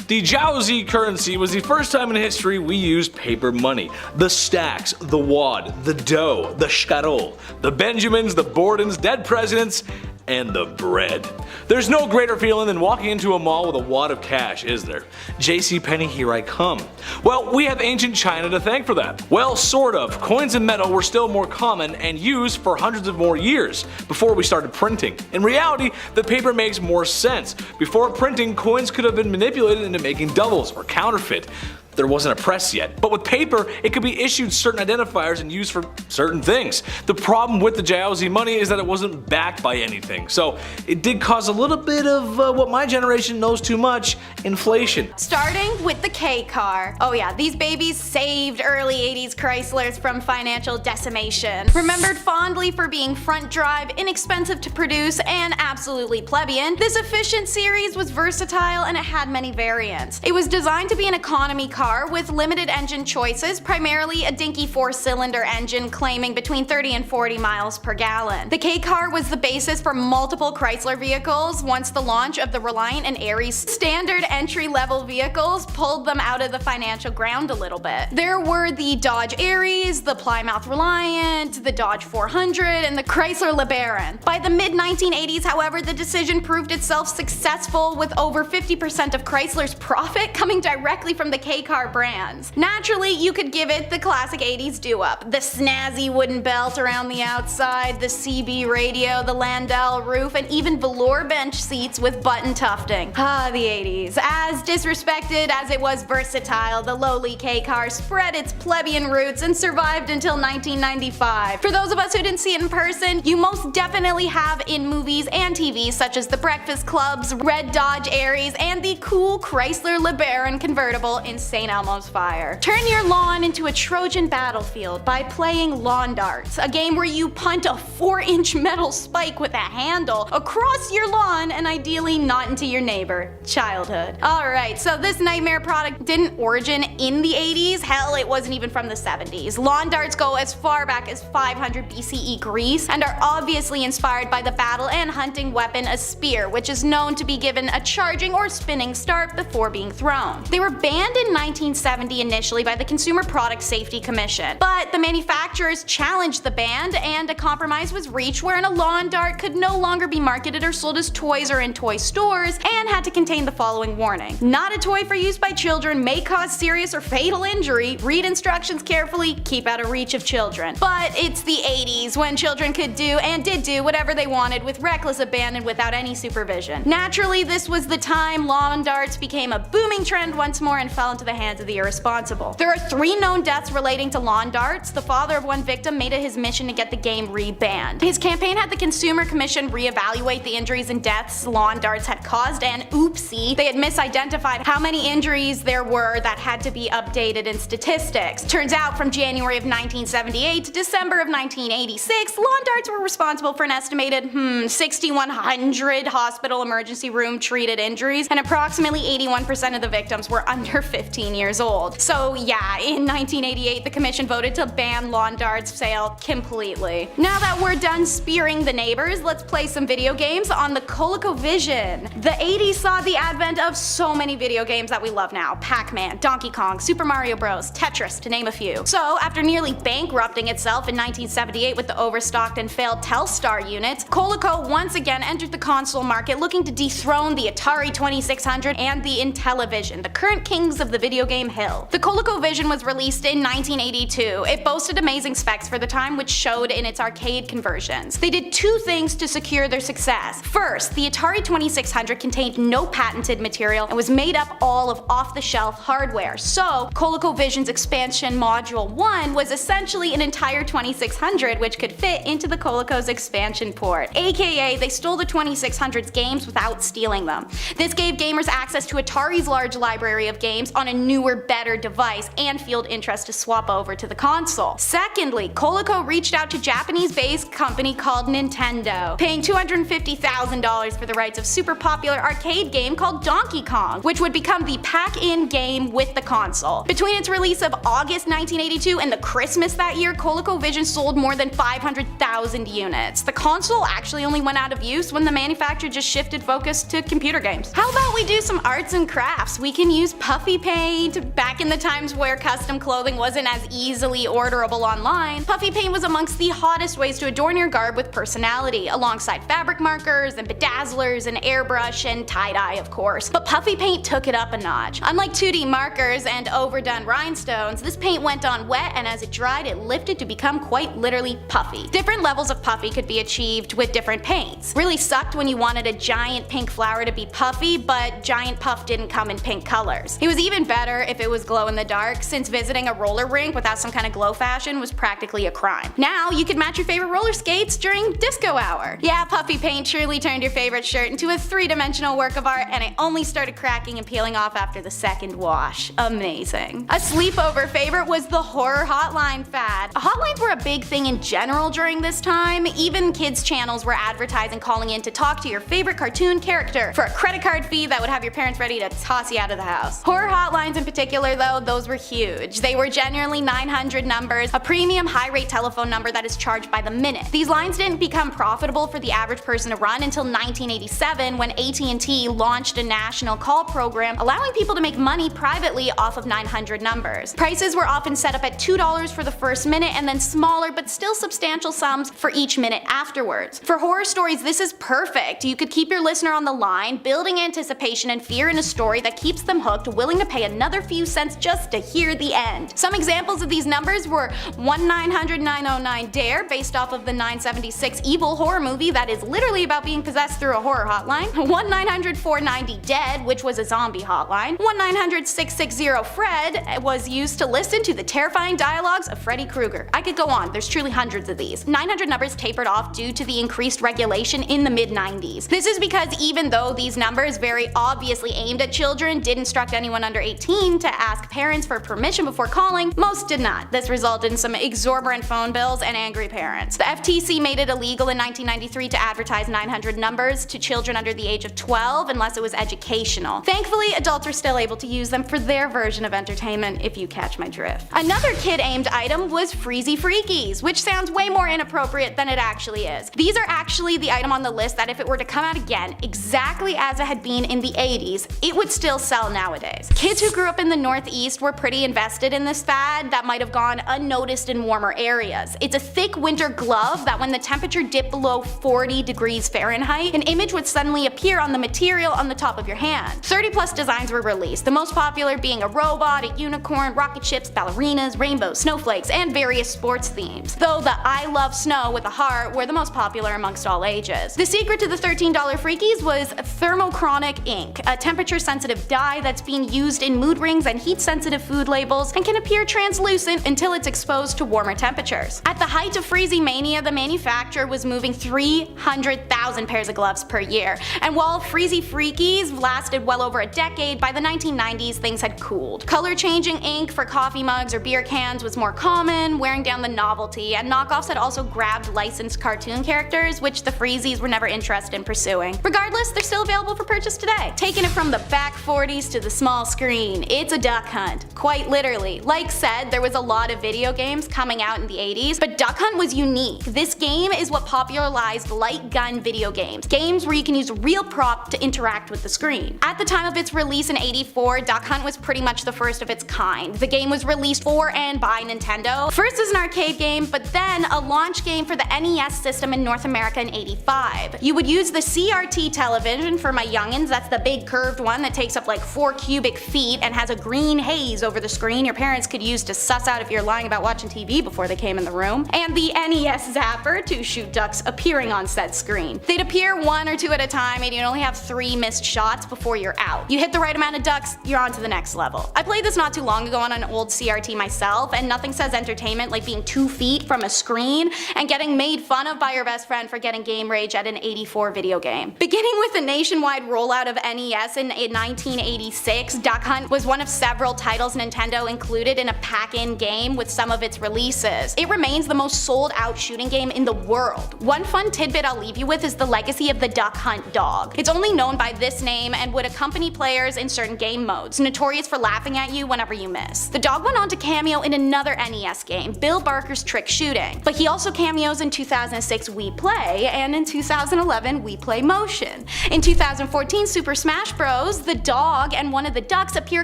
Speaker 3: The Jiaozi currency was the first time in history we used paper money. The stacks, the wad, the dough, the shkarol, the Benjamins, the Bordens, dead presidents, and the bread. There's no greater feeling than walking into a mall with a wad of cash, is there? JCPenney, here I come. Well, we have ancient China to thank for that. Well, sort of. Coins and metal were still more common and used for hundreds of more years before we started printing. In reality, the paper makes more sense. Before printing, coins could have been manipulated into making doubles or counterfeit. There wasn't a press yet. But with paper, it could be issued certain identifiers and used for certain things. The problem with the Jiaozi money is that it wasn't backed by anything. So it did cause a little bit of what my generation knows too much, inflation.
Speaker 1: Starting with the K car. Oh yeah, these babies saved early 80s Chryslers from financial decimation. Remembered fondly for being front drive, inexpensive to produce, and absolutely plebeian, this efficient series was versatile and it had many variants. It was designed to be an economy car car with limited engine choices, primarily a dinky 4-cylinder engine claiming between 30 and 40 miles per gallon. The K car was the basis for multiple Chrysler vehicles once the launch of the Reliant and Aries standard entry-level vehicles pulled them out of the financial ground a little bit. There were the Dodge Aries, the Plymouth Reliant, the Dodge 400, and the Chrysler LeBaron. By the mid-1980s, however, the decision proved itself successful, with over 50% of Chrysler's profit coming directly from the K-car brands. Naturally, you could give it the classic 80s do-up. The snazzy wooden belt around the outside, the CB radio, the Landau roof, and even velour bench seats with button tufting. Ah, the 80s. As disrespected as it was versatile, the lowly K-car spread its plebeian roots and survived until 1995. For those of us who didn't see it in person, you most definitely have in movies and TV such as The Breakfast Club's Red Dodge Aries and the cool Chrysler LeBaron convertible in St. Elmo's Fire. Turn your lawn into a Trojan battlefield by playing Lawn Darts, a game where you punt a 4-inch metal spike with a handle across your lawn and ideally not into your neighbor. Childhood. Alright, so this nightmare product didn't origin in the 80s, hell it wasn't even from the 70s. Lawn darts go as far back as 500 BCE Greece and are obviously inspired by the battle and hunting weapon a spear, which is known to be given a charging or spinning start before being thrown. They were banned in 1970 initially by the Consumer Product Safety Commission, but the manufacturers challenged the ban and a compromise was reached wherein a lawn dart could no longer be marketed or sold as toys or in toy stores and had to contain the following warning. Not a toy for use by children, may cause serious or fatal injury, read instructions carefully, keep out of reach of children. But it's the 80s when children could do and did do whatever they wanted with reckless abandon without any supervision. Naturally, this was the time lawn darts became a booming trend once more and fell into the hands of the irresponsible. There are 3 known deaths relating to lawn darts. The father of one victim made it his mission to get the game re-banned. His campaign had the Consumer Commission re-evaluate the injuries and deaths lawn darts had caused, and oopsie, they had misidentified how many injuries there were that had to be updated in statistics. Turns out from January of 1978 to December of 1986, lawn darts were responsible for an estimated 6,100 hospital emergency room treated injuries, and approximately 81% of the victims were under 15 years old. So yeah, in 1988 the commission voted to ban lawn darts sale completely. Now that we're done spearing the neighbors, let's play some video games on the ColecoVision. The 80s saw the advent of so many video games that we love now. Pac-Man, Donkey Kong, Super Mario Bros, Tetris, to name a few. So after nearly bankrupting itself in 1978 with the overstocked and failed Telstar units, Coleco once again entered the console market looking to dethrone the Atari 2600 and the Intellivision, the current kings of the video game hill. The ColecoVision was released in 1982. It boasted amazing specs for the time, which showed in its arcade conversions. They did 2 things to secure their success. First, the Atari 2600 contained no patented material and was made up all of off-the-shelf hardware, so ColecoVision's expansion module 1 was essentially an entire 2600 which could fit into the Coleco's expansion port, aka they stole the 2600's games without stealing them. This gave gamers access to Atari's large library of games on a newer, better device and fueled interest to swap over to the console. Secondly, Coleco reached out to Japanese-based company called Nintendo, paying $250,000 for the rights of super popular arcade game called Donkey Kong, which would become the pack-in game with the console. Between its release of August 1982 and the Christmas that year, ColecoVision sold more than 500,000 units. The console actually only went out of use when the manufacturer just shifted focus to computer games. How about we do some arts and crafts? We can use puffy paint. Back in the times where custom clothing wasn't as easily orderable online, puffy paint was amongst the hottest ways to adorn your garb with personality, alongside fabric markers and bedazzlers and airbrush and tie-dye of course. But puffy paint took it up a notch. Unlike 2D markers and overdone rhinestones, this paint went on wet, and as it dried it lifted to become quite literally puffy. Different levels of puffy could be achieved with different paints. Really sucked when you wanted a giant pink flower to be puffy, but giant puff didn't come in pink colors. It was even better if it was glow in the dark, since visiting a roller rink without some kind of glow fashion was practically a crime. Now you could match your favorite roller skates during disco hour. Yeah, puffy paint truly turned your favorite shirt into a 3-dimensional work of art, and it only started cracking and peeling off after the second wash. Amazing. A sleepover favorite was the horror hotline fad. Hotlines were a big thing in general during this time. Even kids channels were advertising calling in to talk to your favorite cartoon character for a credit card fee that would have your parents ready to toss you out of the house. Horror hotlines in particular popular though, those were huge. They were generally 900 numbers, a premium high-rate telephone number that is charged by the minute. These lines didn't become profitable for the average person to run until 1987 when AT&T launched a national call program allowing people to make money privately off of 900 numbers. Prices were often set up at $2 for the first minute and then smaller but still substantial sums for each minute afterwards. For horror stories, this is perfect. You could keep your listener on the line, building anticipation and fear in a story that keeps them hooked, willing to pay another few cents just to hear the end. Some examples of these numbers were 1-900-909-DARE, based off of the 1976 Evil horror movie that is literally about being possessed through a horror hotline, 1-900-490-DEAD, which was a zombie hotline, 1-900-660-FRED was used to listen to the terrifying dialogues of Freddy Krueger. I could go on, there's truly hundreds of these. 900 numbers tapered off due to the increased regulation in the mid-90s. This is because even though these numbers, very obviously aimed at children, did instruct anyone under 18 to ask parents for permission before calling, most did not. This resulted in some exorbitant phone bills and angry parents. The FTC made it illegal in 1993 to advertise 900 numbers to children under the age of 12 unless it was educational. Thankfully, adults are still able to use them for their version of entertainment, if you catch my drift. Another kid-aimed item was Freezy Freakies, which sounds way more inappropriate than it actually is. These are actually the item on the list that if it were to come out again, exactly as it had been in the 80s, it would still sell nowadays. Kids who grew up in the Northeast were pretty invested in this fad that might have gone unnoticed in warmer areas. It's a thick winter glove that when the temperature dipped below 40 degrees Fahrenheit, an image would suddenly appear on the material on the top of your hand. 30+ designs were released, the most popular being a robot, a unicorn, rocket ships, ballerinas, rainbows, snowflakes, and various sports themes, though the I love snow with a heart were the most popular amongst all ages. The secret to the $13 Freakies was thermochromic ink, a temperature-sensitive dye that's being used in mood rings and heat-sensitive food labels and can appear translucent until it's exposed to warmer temperatures. At the height of Freezy mania, the manufacturer was moving 300,000 pairs of gloves per year, and while Freezy Freakies lasted well over a decade, by the 1990s things had cooled. Color-changing ink for coffee mugs or beer cans was more common, wearing down the novelty, and knockoffs had also grabbed licensed cartoon characters, which the Freezies were never interested in pursuing. Regardless, they're still available for purchase today. Taking it from the back 40s to the small screen, it's a duck hunt. Quite literally. Like said, there was a lot of video games coming out in the 80s, but Duck Hunt was unique. This game is what popularized light gun video games, games where you can use a real prop to interact with the screen. At the time of its release in '84, Duck Hunt was pretty much the first of its kind. The game was released for and by Nintendo, first as an arcade game, but then a launch game for the NES system in North America in '85. You would use the CRT television for my youngins, that's the big curved one that takes up like 4 cubic feet and has a green haze over the screen your parents could use to suss out if you're lying about watching TV before they came in the room, and the NES Zapper to shoot ducks appearing on said screen. They'd appear 1 or 2 at a time and you'd only have 3 missed shots before you're out. You hit the right amount of ducks, you're on to the next level. I played this not too long ago on an old CRT myself, and nothing says entertainment like being 2 feet from a screen and getting made fun of by your best friend for getting game rage at an '84 video game. Beginning with the nationwide rollout of NES in 1986, Duck Hunt was one of several titles Nintendo included in a pack-in game with some of its releases. It remains the most sold-out shooting game in the world. One fun tidbit I'll leave you with is the legacy of the Duck Hunt dog. It's only known by this name and would accompany players in certain game modes, notorious for laughing at you whenever you miss. The dog went on to cameo in another NES game, Bill Barker's Trick Shooting, but he also cameos in 2006 Wii Play and in 2011 Wii Play Motion. In 2014 Super Smash Bros., the dog and one of the ducks appear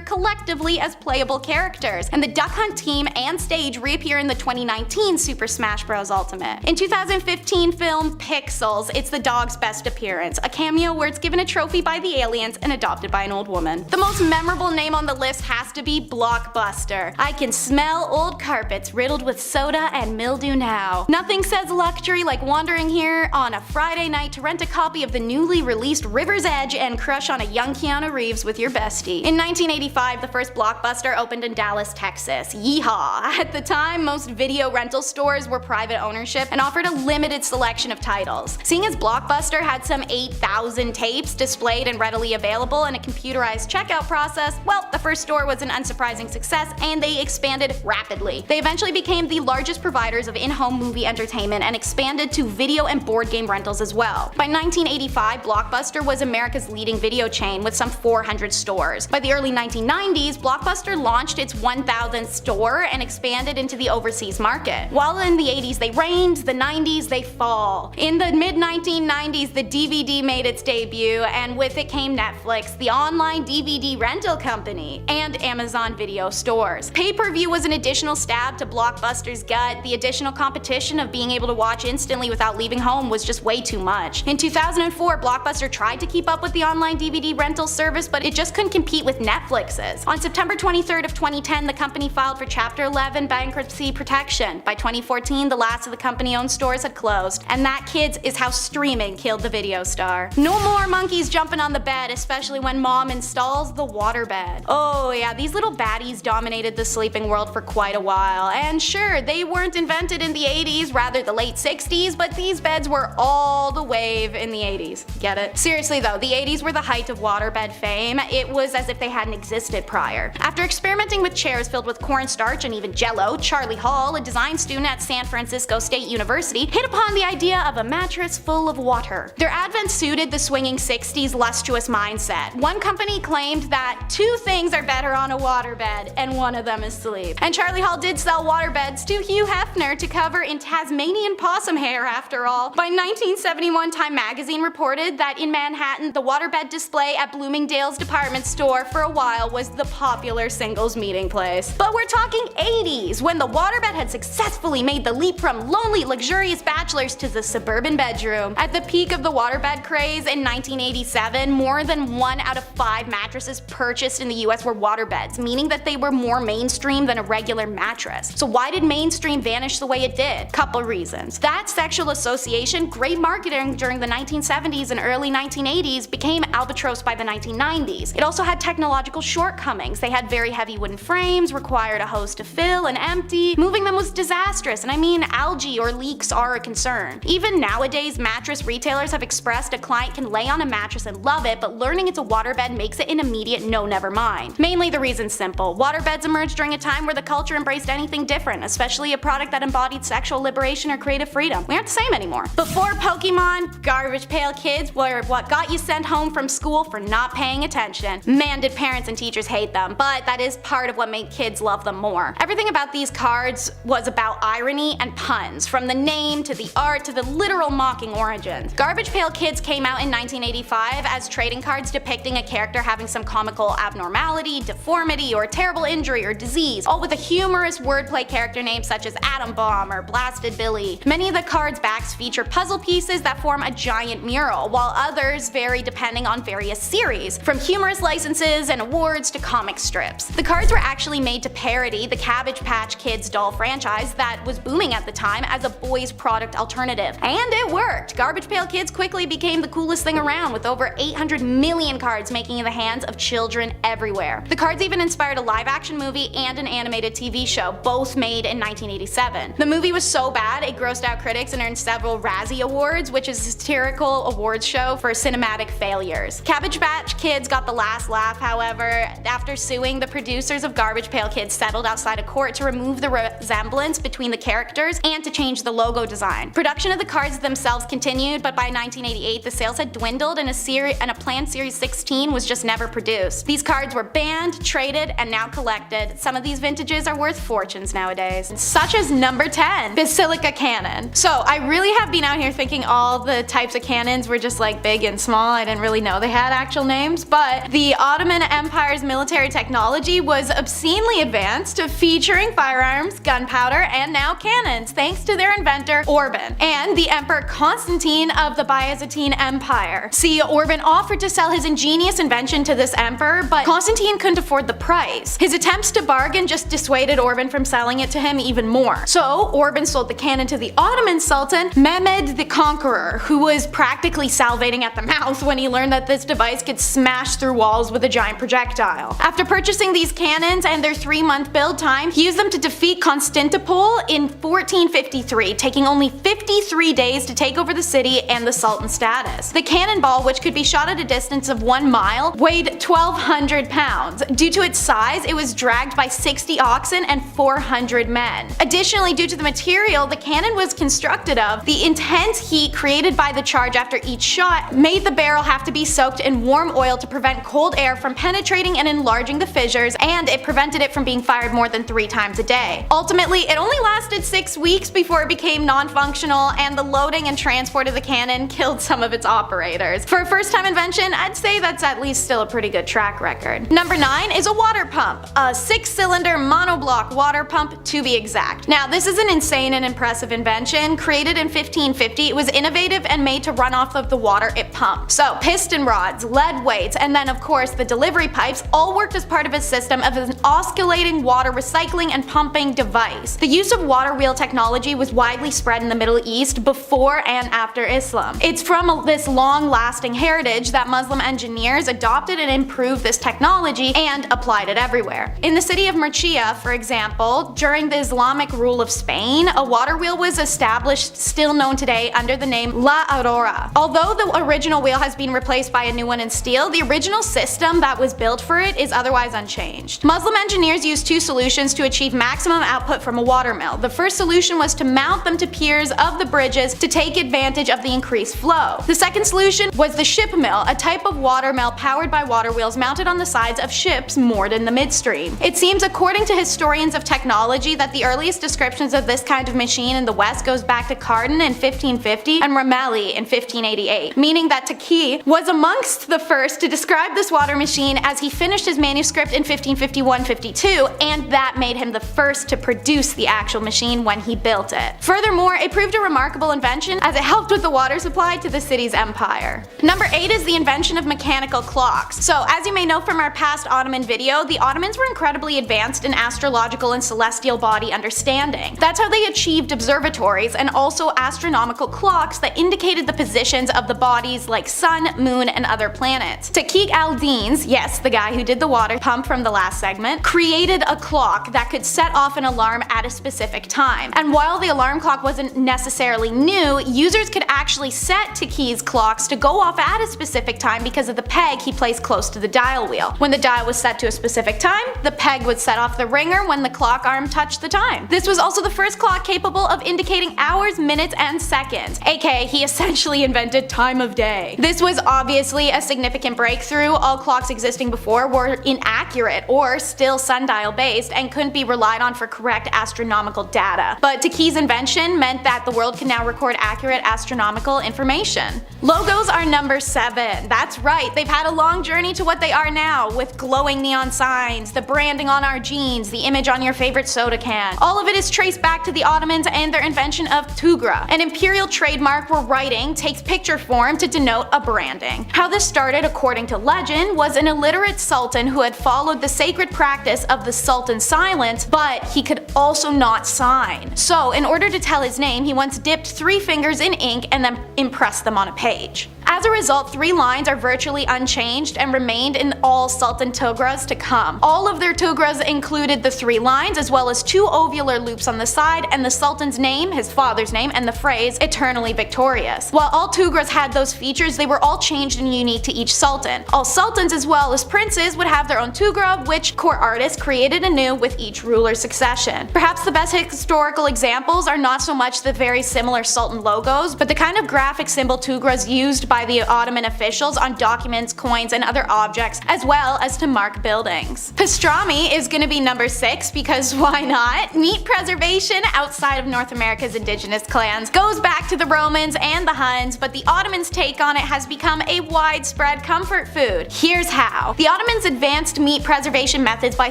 Speaker 1: collectively as playable characters, and the Duck Hunt team and stage reappear in the 2019 Super Smash Bros. Ultimate. In 2015 film Pixels, it's the dog's best appearance, a cameo where it's given a trophy by the aliens and adopted by an old woman. The most memorable name on the list has to be Blockbuster. I can smell old carpets riddled with soda and mildew now. Nothing says luxury like wandering here on a Friday night to rent a copy of the newly released River's Edge and crush on a young Keanu Reeves with your bestie. In 1985, the first Blockbuster opened in Dallas, Texas. Yeehaw! At the time, most video rental stores were private ownership and offered a limited selection of titles. Seeing as Blockbuster had some 8,000 tapes displayed and readily available and a computerized checkout process, well, the first store was an unsurprising success and they expanded rapidly. They eventually became the largest providers of in-home movie entertainment and expanded to video and board game rentals as well. By 1985, Blockbuster was America's leading video chain with some 400 stores. By the early 1990s, Blockbuster launched its 1,000th store and expanded into the overseas market. While in the 80s they reigned, the 90s they fall. In the mid-1990s, the DVD made its debut, and with it came Netflix, the online DVD rental company, and Amazon video stores. Pay-per-view was an additional stab to Blockbuster's gut. The additional competition of being able to watch instantly without leaving home was just way too much. In 2004, Blockbuster tried to keep up with the online DVD rental service, but it just couldn't compete with Netflix's. On September 23rd of 2010, the company filed for Chapter 11 bankruptcy protection. By 2014, the last of the company-owned stores had closed. And that, kids, is how streaming killed the video star. No more monkeys jumping on the bed, especially when mom installs the waterbed. Oh yeah, these little baddies dominated the sleeping world for quite a while. And sure, they weren't invented in the 80s, rather the late 60s, but these beds were all the wave in the 80s. Get it? Seriously though, the 80s were the height of waterbed fame. It was as if they hadn't existed prior. After experimenting with chairs filled with cornstarch and even jello, Charlie Hall, a design student at San Francisco State University, hit upon the idea of a mattress full of water. Their advent suited the swinging 60s lustrous mindset. One company claimed that two things are better on a waterbed, and one of them is sleep. And Charlie Hall did sell waterbeds to Hugh Hefner to cover in Tasmanian possum hair after all. By 1971, Time magazine reported that in Manhattan, the waterbed display at Bloomingdale's department store for a while was the popular singles meeting place. But we're talking 80s, when the waterbed had successfully made the leap from lonely, luxurious bachelors to the suburban bedroom. At the peak of the waterbed craze in 1987, more than 1 out of 5 mattresses purchased in the US were waterbeds, meaning that they were more mainstream than a regular mattress. So why did mainstream vanish the way it did? Couple reasons. That sexual association, great marketing during the 1970s and early 1980s, became albatrossed by the 1990s. It also had technological shortcomings. They had very heavy wooden frames, required a hose to fill and empty. Moving them was disastrous, and I mean algae or leaks are a concern. Even nowadays, mattress retailers have expressed a client can lay on a mattress and love it, but learning it's a waterbed makes it an immediate no never mind. Mainly the reason's simple. Waterbeds emerged during a time where the culture embraced anything different, especially a product that embodied sexual liberation or creative freedom. We aren't the same anymore. Before Pokemon, Garbage Pail Kids were what got you sent home from school for not paying attention. Man, did parents and teachers hate them, but that is part of what made kids love them more. Everything about these cards was about irony and puns, from the name to the art to the literal mocking origins. Garbage Pail Kids came out in 1985 as trading cards depicting a character having some comical abnormality, deformity, or terrible injury or disease, all with a humorous wordplay character name such as Atom Bomb or Blasted Billy. Many of the cards' backs feature puzzle pieces that form a giant mural, while others vary depending on various series, from humorous licenses and awards to comic strips. The cards were actually made to parody the Cabbage Patch Kids doll franchise that was booming at the time as a boys' product alternative. And it worked! Garbage Pail Kids quickly became the coolest thing around, with over 800 million cards making in the hands of children everywhere. The cards even inspired a live-action movie and an animated TV show, both made in 1987. The movie was so bad it grossed out critics and earned several Razzie Awards, which is a satirical awards show for cinematic failures. Cabbage Patch Kids got the last laugh, however. After suing, the producers of Garbage Pail Kids settled outside of court to remove the resemblance between the characters and to change the logo design. Production of the cards themselves continued, but by 1988 the sales had dwindled and a planned Series 16 was just never produced. These cards were banned, traded, and now collected. Some of these vintages are worth fortunes nowadays. Such as number 10, Basilica Cannon. So I really have been out here thinking all the types of cannons were just like big and small. I didn't really know they had actual names, but the Ottoman Empire's military technology was obscenely advanced, featuring firearms, gunpowder, and now cannons, thanks to their inventor Orban and the Emperor Constantine of the Byzantine Empire. See, Orban offered to sell his ingenious invention to this emperor, but Constantine couldn't afford the price. His attempts to bargain just dissuaded Orban from selling it to him even more. So Orban sold the cannon to the Ottoman Sultan Mehmed the Conqueror, who was practically salivating at the mouth when he learned that this device could smash through walls with a giant projectile. After purchasing these cannons and their 3-month build time, he used them to defeat Constantinople in 1453, taking only 53 days to take over the city and the Sultan's status. The cannonball, which could be shot at a distance of 1 mile, weighed 1,200 pounds. Due to its size, it was dragged by 60 oxen and 400 men. Additionally, due to the material the cannon was constructed of, the intense heat created by the charge after each shot made the barrel have to be soaked in warm oil to prevent cold air from penetrating and enlarging gouging the fissures, and it prevented it from being fired more than 3 times a day. Ultimately, it only lasted 6 weeks before it became non-functional, and the loading and transport of the cannon killed some of its operators. For a first-time invention, I'd say that's at least still a pretty good track record. Number 9 is a water pump, a 6-cylinder monoblock water pump to be exact. Now, this is an insane and impressive invention. Created in 1550, it was innovative and made to run off of the water it pumped. So, piston rods, lead weights, and then of course the delivery pipes all worked as part of a system of an oscillating water recycling and pumping device. The use of water wheel technology was widely spread in the Middle East before and after Islam. It's from this long-lasting heritage that Muslim engineers adopted and improved this technology and applied it everywhere. In the city of Murcia, for example, during the Islamic rule of Spain, a water wheel was established, still known today under the name La Aurora. Although the original wheel has been replaced by a new one in steel, the original system that was built for it is otherwise unchanged. Muslim engineers used 2 solutions to achieve maximum output from a water mill. The first solution was to mount them to piers of the bridges to take advantage of the increased flow. The second solution was the ship mill, a type of water mill powered by water wheels mounted on the sides of ships moored in the midstream. It seems, according to historians of technology, that the earliest descriptions of this kind of machine in the West goes back to Cardan in 1550 and Ramelli in 1588, meaning that Taki was amongst the first to describe this water machine as he finished his manuscript in 1551-52, and that made him the first to produce the actual machine when he built it. Furthermore, it proved a remarkable invention as it helped with the water supply to the city's empire. Number 8 is the invention of mechanical clocks. So, as you may know from our past Ottoman video, the Ottomans were incredibly advanced in astrological and celestial body understanding. That's how they achieved observatories and also astronomical clocks that indicated the positions of the bodies like sun, moon, and other planets. Taqi al-Din's, yes, the guy who did the water pump from the last segment, created a clock that could set off an alarm at a specific time. And while the alarm clock wasn't necessarily new, users could actually set Taqi's clocks to go off at a specific time because of the peg he placed close to the dial wheel. When the dial was set to a specific time, the peg would set off the ringer when the clock arm touched the time. This was also the first clock capable of indicating hours, minutes, and seconds, aka he essentially invented time of day. This was obviously a significant breakthrough. All clocks existing before were inaccurate or still sundial based and couldn't be relied on for correct astronomical data. But Taqi's invention meant that the world can now record accurate astronomical information. Logos are number 7. That's right, they've had a long journey to what they are now, with glowing neon signs, the branding on our jeans, the image on your favorite soda can. All of it is traced back to the Ottomans and their invention of tugra, an imperial trademark where writing takes picture form to denote a branding. How this started, according to legend, was an illiterate sultan who had followed the sacred practice of the sultan's silence, but he could also not sign. So, in order to tell his name, he once dipped 3 fingers in ink and then impressed them on a page. As a result, 3 lines are virtually unchanged and remained in all Sultan tugras to come. All of their tugras included the 3 lines as well as 2 ovular loops on the side and the Sultan's name, his father's name, and the phrase eternally victorious. While all tugras had those features, they were all changed and unique to each sultan. All sultans as well as princes would have their own tugra, which court artists created anew with each ruler's succession. Perhaps the best historical examples are not so much the very similar sultan logos, but the kind of graphic symbol tugras used by the Ottoman officials on documents, coins, and other objects, as well as to mark buildings. Pastrami is gonna be number 6 because why not? Meat preservation outside of North America's indigenous clans goes back to the Romans and the Huns, but the Ottomans' take on it has become a widespread comfort food. Here's how. The Ottomans advanced meat preservation methods by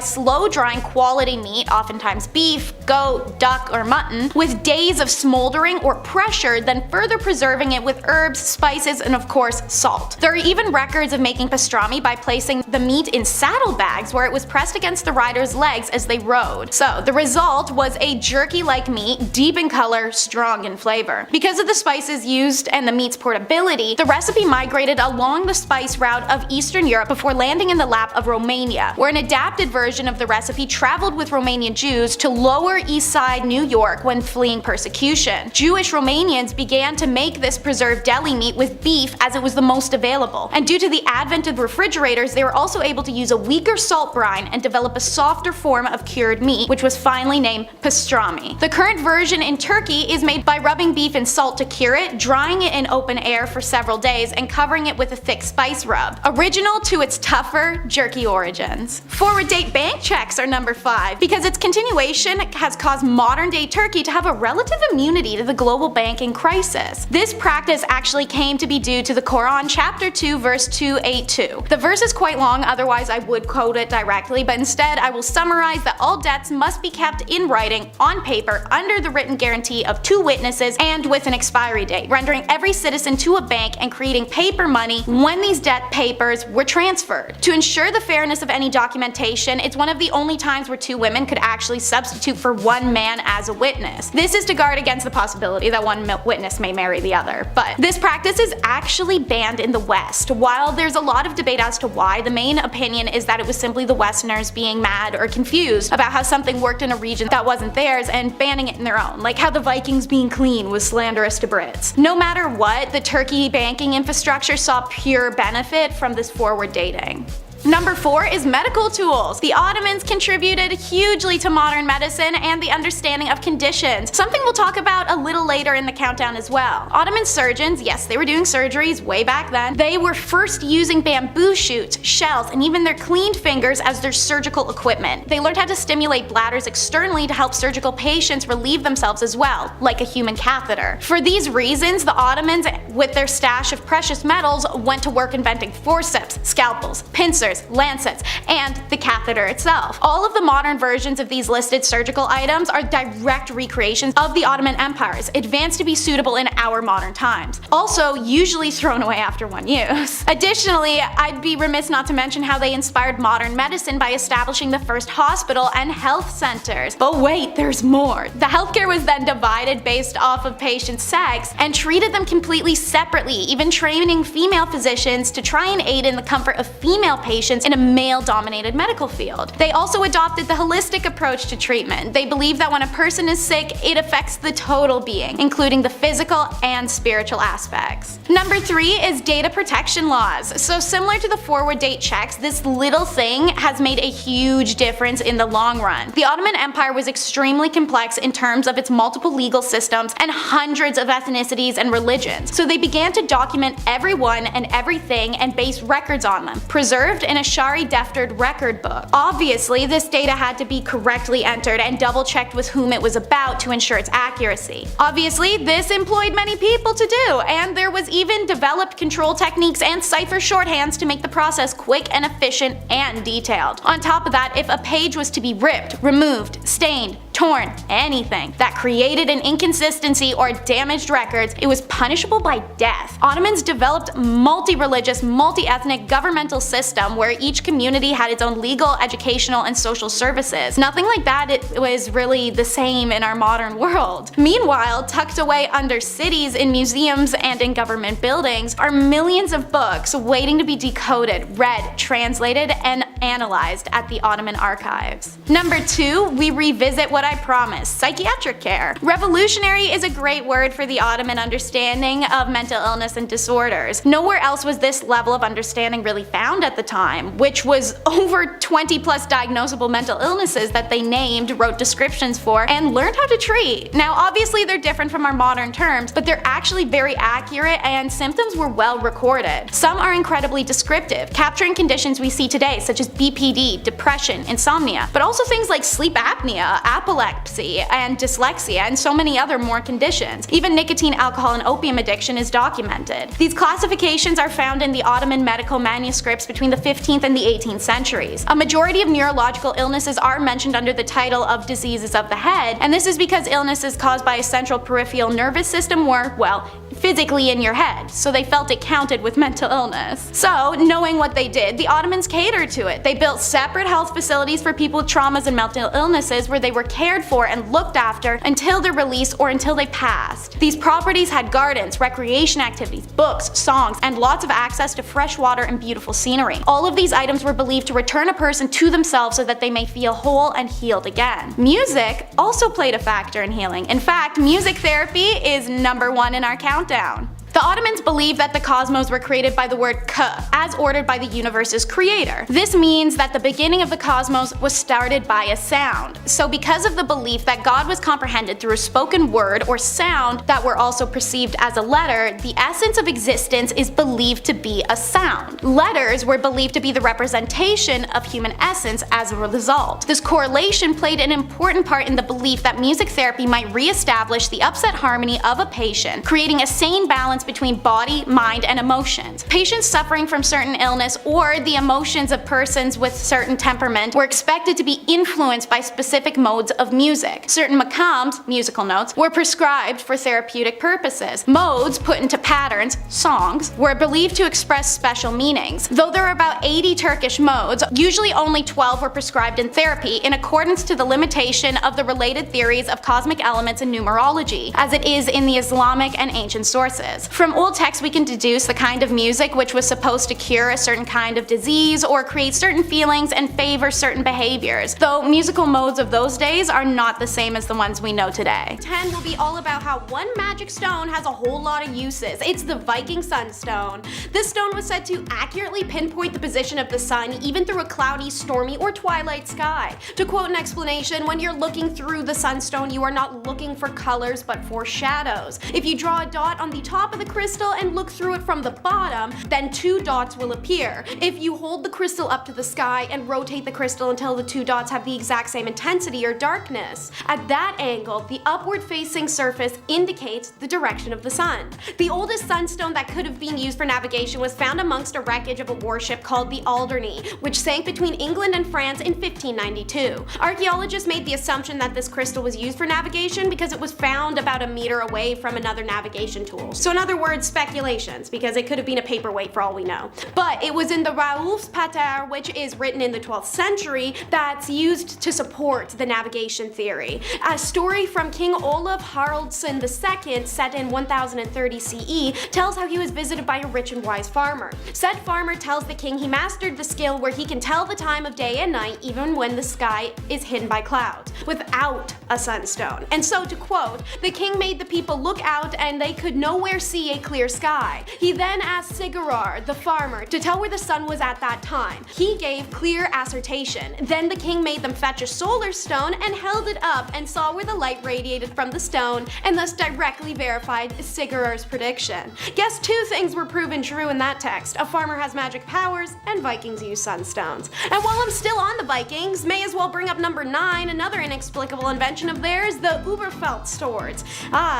Speaker 1: slow drying quality meat, oftentimes beef, goat, duck, or mutton, with days of smoldering or pressure, then further preserving it with herbs, spices, and of course salt. There are even records of making pastrami by placing the meat in saddlebags where it was pressed against the rider's legs as they rode. So the result was a jerky-like meat, deep in color, strong in flavor. Because of the spices used and the meat's portability, the recipe migrated along the spice route of Eastern Europe before landing in the lap of Romania, where an adapted version of the recipe traveled with Romanian Jews to Lower East Side New York when fleeing persecution. Jewish Romanians began to make this preserved deli meat with beef
Speaker 5: beef as it was the most available. And due to the advent of refrigerators, they were also able to use a weaker salt brine and develop a softer form of cured meat, which was finally named pastrami. The current version in Turkey is made by rubbing beef in salt to cure it, drying it in open air for several days, and covering it with a thick spice rub. Original to its tougher, jerky origins. Forward date bank checks are number 5, because its continuation has caused modern day Turkey to have a relative immunity to the global banking crisis. This practice actually came to be due to the Quran chapter 2 verse 282. The verse is quite long, otherwise I would quote it directly, but instead I will summarize that all debts must be kept in writing, on paper, under the written guarantee of 2 witnesses and with an expiry date, rendering every citizen to a bank and creating paper money when these debt papers were transferred. To ensure the fairness of any documentation, it's one of the only times where 2 women could actually substitute for 1 man as a witness. This is to guard against the possibility that one witness may marry the other. But this practice is actually banned in the West. While there's a lot of debate as to why, the main opinion is that it was simply the Westerners being mad or confused about how something worked in a region that wasn't theirs and banning it in their own, like how the Vikings being clean was slanderous to Brits. No matter what, the Turkey banking infrastructure saw pure benefit from this forward dating. Number 4 is medical tools. The Ottomans contributed hugely to modern medicine and the understanding of conditions, something we'll talk about a little later in the countdown as well. Ottoman surgeons, yes, they were doing surgeries way back then. They were first using bamboo shoots, shells, and even their cleaned fingers as their surgical equipment. They learned how to stimulate bladders externally to help surgical patients relieve themselves as well, like a human catheter. For these reasons, the Ottomans, with their stash of precious metals, went to work inventing forceps, scalpels, pincers, lancets, and the catheter itself. All of the modern versions of these listed surgical items are direct recreations of the Ottoman Empire's, advanced to be suitable in our modern times. Also, usually thrown away after one use. Additionally, I'd be remiss not to mention how they inspired modern medicine by establishing the first hospital and health centers. But wait, there's more. The healthcare was then divided based off of patient sex and treated them completely separately, even training female physicians to try and aid in the comfort of female patients in a male-dominated medical field. They also adopted the holistic approach to treatment. They believe that when a person is sick, it affects the total being, including the physical and spiritual aspects. Number 3 is data protection laws. So similar to the forward date checks, this little thing has made a huge difference in the long run. The Ottoman Empire was extremely complex in terms of its multiple legal systems and hundreds of ethnicities and religions. So they began to document everyone and everything and base records on them, preserved in a Shari Deftered record book. Obviously, this data had to be correctly entered and double checked with whom it was about to ensure its accuracy. Obviously, this employed many people to do, and there was even developed control techniques and cipher shorthands to make the process quick and efficient and detailed. On top of that, if a page was to be ripped, removed, stained, torn, anything that created an inconsistency or damaged records, it was punishable by death. Ottomans developed multi-religious, multi-ethnic governmental system where each community had its own legal, educational, and social services. Nothing like that it was really the same in our modern world. Meanwhile, tucked away under cities, in museums, and in government buildings are millions of books waiting to be decoded, read, translated, and analyzed at the Ottoman archives. Number 2, we revisit what I promised, psychiatric care. Revolutionary is a great word for the Ottoman understanding of mental illness and disorders. Nowhere else was this level of understanding really found at the time, which was over 20 plus diagnosable mental illnesses that they named, wrote descriptions for, and learned how to treat. Now obviously they're different from our modern terms, but they're actually very accurate and symptoms were well recorded. Some are incredibly descriptive, capturing conditions we see today such as BPD, depression, insomnia, but also things like sleep apnea, epilepsy, and dyslexia, and so many other more conditions. Even nicotine, alcohol, and opium addiction is documented. These classifications are found in the Ottoman medical manuscripts between the 15th and the 18th centuries. A majority of neurological illnesses are mentioned under the title of diseases of the head, and this is because illnesses caused by a central peripheral nervous system were, well, physically in your head, so they felt it counted with mental illness. So, knowing what they did, the Ottomans catered to it. They built separate health facilities for people with traumas and mental illnesses where they were cared for and looked after until their release or until they passed. These properties had gardens, recreation activities, books, songs, and lots of access to fresh water and beautiful scenery. All of these items were believed to return a person to themselves so that they may feel whole and healed again. Music also played a factor in healing. In fact, music therapy is number 1 in our countdown. The Ottomans believed that the cosmos were created by the word ka, as ordered by the universe's creator. This means that the beginning of the cosmos was started by a sound. So because of the belief that God was comprehended through a spoken word or sound that were also perceived as a letter, the essence of existence is believed to be a sound. Letters were believed to be the representation of human essence as a result. This correlation played an important part in the belief that music therapy might re-establish the upset harmony of a patient, creating a sane balance between body, mind, and emotions. Patients suffering from certain illness or the emotions of persons with certain temperament were expected to be influenced by specific modes of music. Certain makams, musical notes, were prescribed for therapeutic purposes. Modes put into patterns, songs, were believed to express special meanings. Though there are about 80 Turkish modes, usually only 12 were prescribed in therapy in accordance to the limitation of the related theories of cosmic elements and numerology, as it is in the Islamic and ancient sources. From old texts we can deduce the kind of music which was supposed to cure a certain kind of disease or create certain feelings and favor certain behaviors, though musical modes of those days are not the same as the ones we know today.
Speaker 6: 10 will be all about how one magic stone has a whole lot of uses. It's the Viking Sunstone. This stone was said to accurately pinpoint the position of the sun even through a cloudy, stormy, or twilight sky. To quote an explanation, when you're looking through the sunstone, you are not looking for colors but for shadows. If you draw a dot on the top of the crystal and look through it from the bottom, then 2 dots will appear. If you hold the crystal up to the sky and rotate the crystal until the 2 dots have the exact same intensity or darkness, at that angle, the upward facing surface indicates the direction of the sun. The oldest sunstone that could have been used for navigation was found amongst a wreckage of a warship called the Alderney, which sank between England and France in 1592. Archaeologists made the assumption that this crystal was used for navigation because it was found about a meter away from another navigation tool. So in other words, speculations, because it could have been a paperweight for all we know. But it was in the Raoul's Pater, which is written in the 12th century, that's used to support the navigation theory. A story from King Olaf Haraldsson II, set in 1030 CE, tells how he was visited by a rich and wise farmer. Said farmer tells the king he mastered the skill where he can tell the time of day and night even when the sky is hidden by clouds, without a sunstone. And so, to quote, the king made the people look out and they could nowhere see a clear sky. He then asked Sigurðar, the farmer, to tell where the sun was at that time. He gave clear assertion. Then the king made them fetch a solar stone and held it up and saw where the light radiated from the stone, and thus directly verified Sigurðar's prediction. Guess 2 things were proven true in that text: a farmer has magic powers, and Vikings use sunstones. And while I'm still on the Vikings, may as well bring up number 9, another inexplicable invention of theirs, the Uberfeld swords.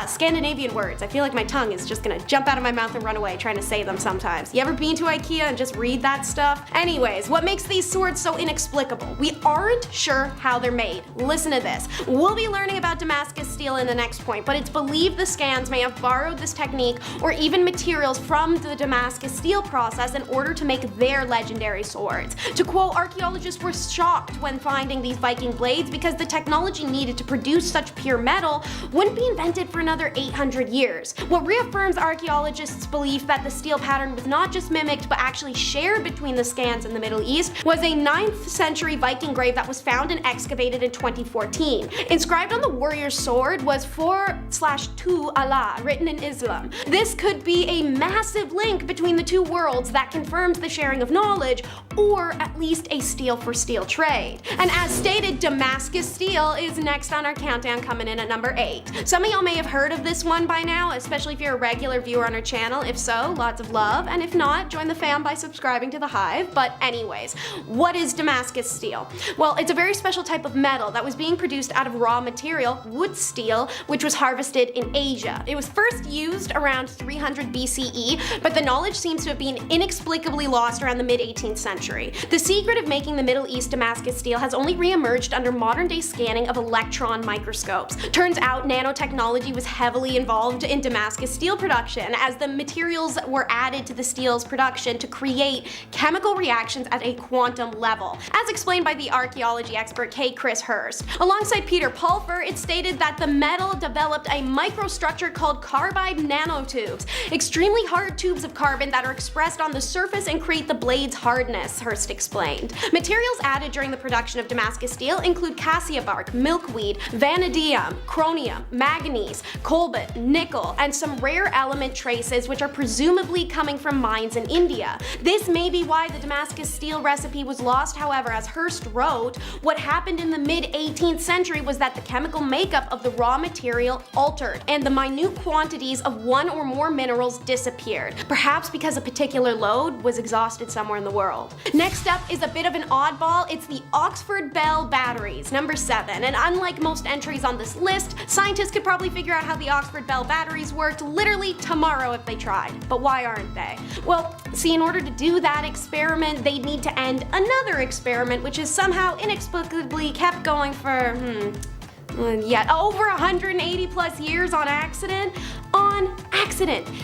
Speaker 6: Scandinavian words. I feel like my tongue is just gonna jump out of my mouth and run away trying to say them sometimes. You ever been to IKEA and just read that stuff? Anyways, what makes these swords so inexplicable? We aren't sure how they're made. Listen to this. We'll be learning about Damascus steel in the next point, but it's believed the Scans may have borrowed this technique or even materials from the Damascus steel process in order to make their legendary swords. To quote, archaeologists were shocked when finding these Viking blades because the technology needed to produce such pure metal wouldn't be invented for another 800 years. What reaffirms archaeologists' belief that the steel pattern was not just mimicked but actually shared between the Scans and the Middle East was a 9th century Viking grave that was found and excavated in 2014. Inscribed on the warrior's sword was 4/2 Allah, written in Islam. This could be a massive link between the two worlds that confirms the sharing of knowledge, or at least a steel for steel trade. And as stated, Damascus steel is next on our countdown, coming in at number 8. Some of y'all may have heard of this one by now, especially if you're a regular viewer on our channel. If so, lots of love, and if not, join the fam by subscribing to the Hive. But anyways, what is Damascus steel? Well, it's a very special type of metal that was being produced out of raw material, wood steel, which was harvested in Asia. It was first used around 300 BCE, but the knowledge seems to have been inexplicably lost around the mid-18th century. The secret of making the Middle East Damascus steel has only re-emerged under modern-day scanning of electron microscopes. Turns out nanotechnology was heavily involved in Damascus steel production, as the materials were added to the steel's production to create chemical reactions at a quantum level, as explained by the archaeology expert K. Chris Hurst. Alongside Peter Pulfer, it stated that the metal developed a microstructure called carbide nanotubes, extremely hard tubes of carbon that are expressed on the surface and create the blade's hardness, Hurst explained. Materials added during the production of Damascus steel include cassia bark, milkweed, vanadium, chromium, manganese, cobalt, nickel, and some rare element traces which are presumably coming from mines in India. This may be why the Damascus steel recipe was lost. However, as Hearst wrote, what happened in the mid-18th century was that the chemical makeup of the raw material altered, and the minute quantities of one or more minerals disappeared, perhaps because a particular load was exhausted somewhere in the world. Next up is a bit of an oddball. It's the Oxford Bell batteries, number 7, and unlike most entries on this list, scientists could probably figure out how the Oxford Bell batteries worked literally tomorrow if they tried. But why aren't they? Well, see, in order to do that experiment, they'd need to end another experiment, which is somehow inexplicably kept going for, over 180 plus years on accident.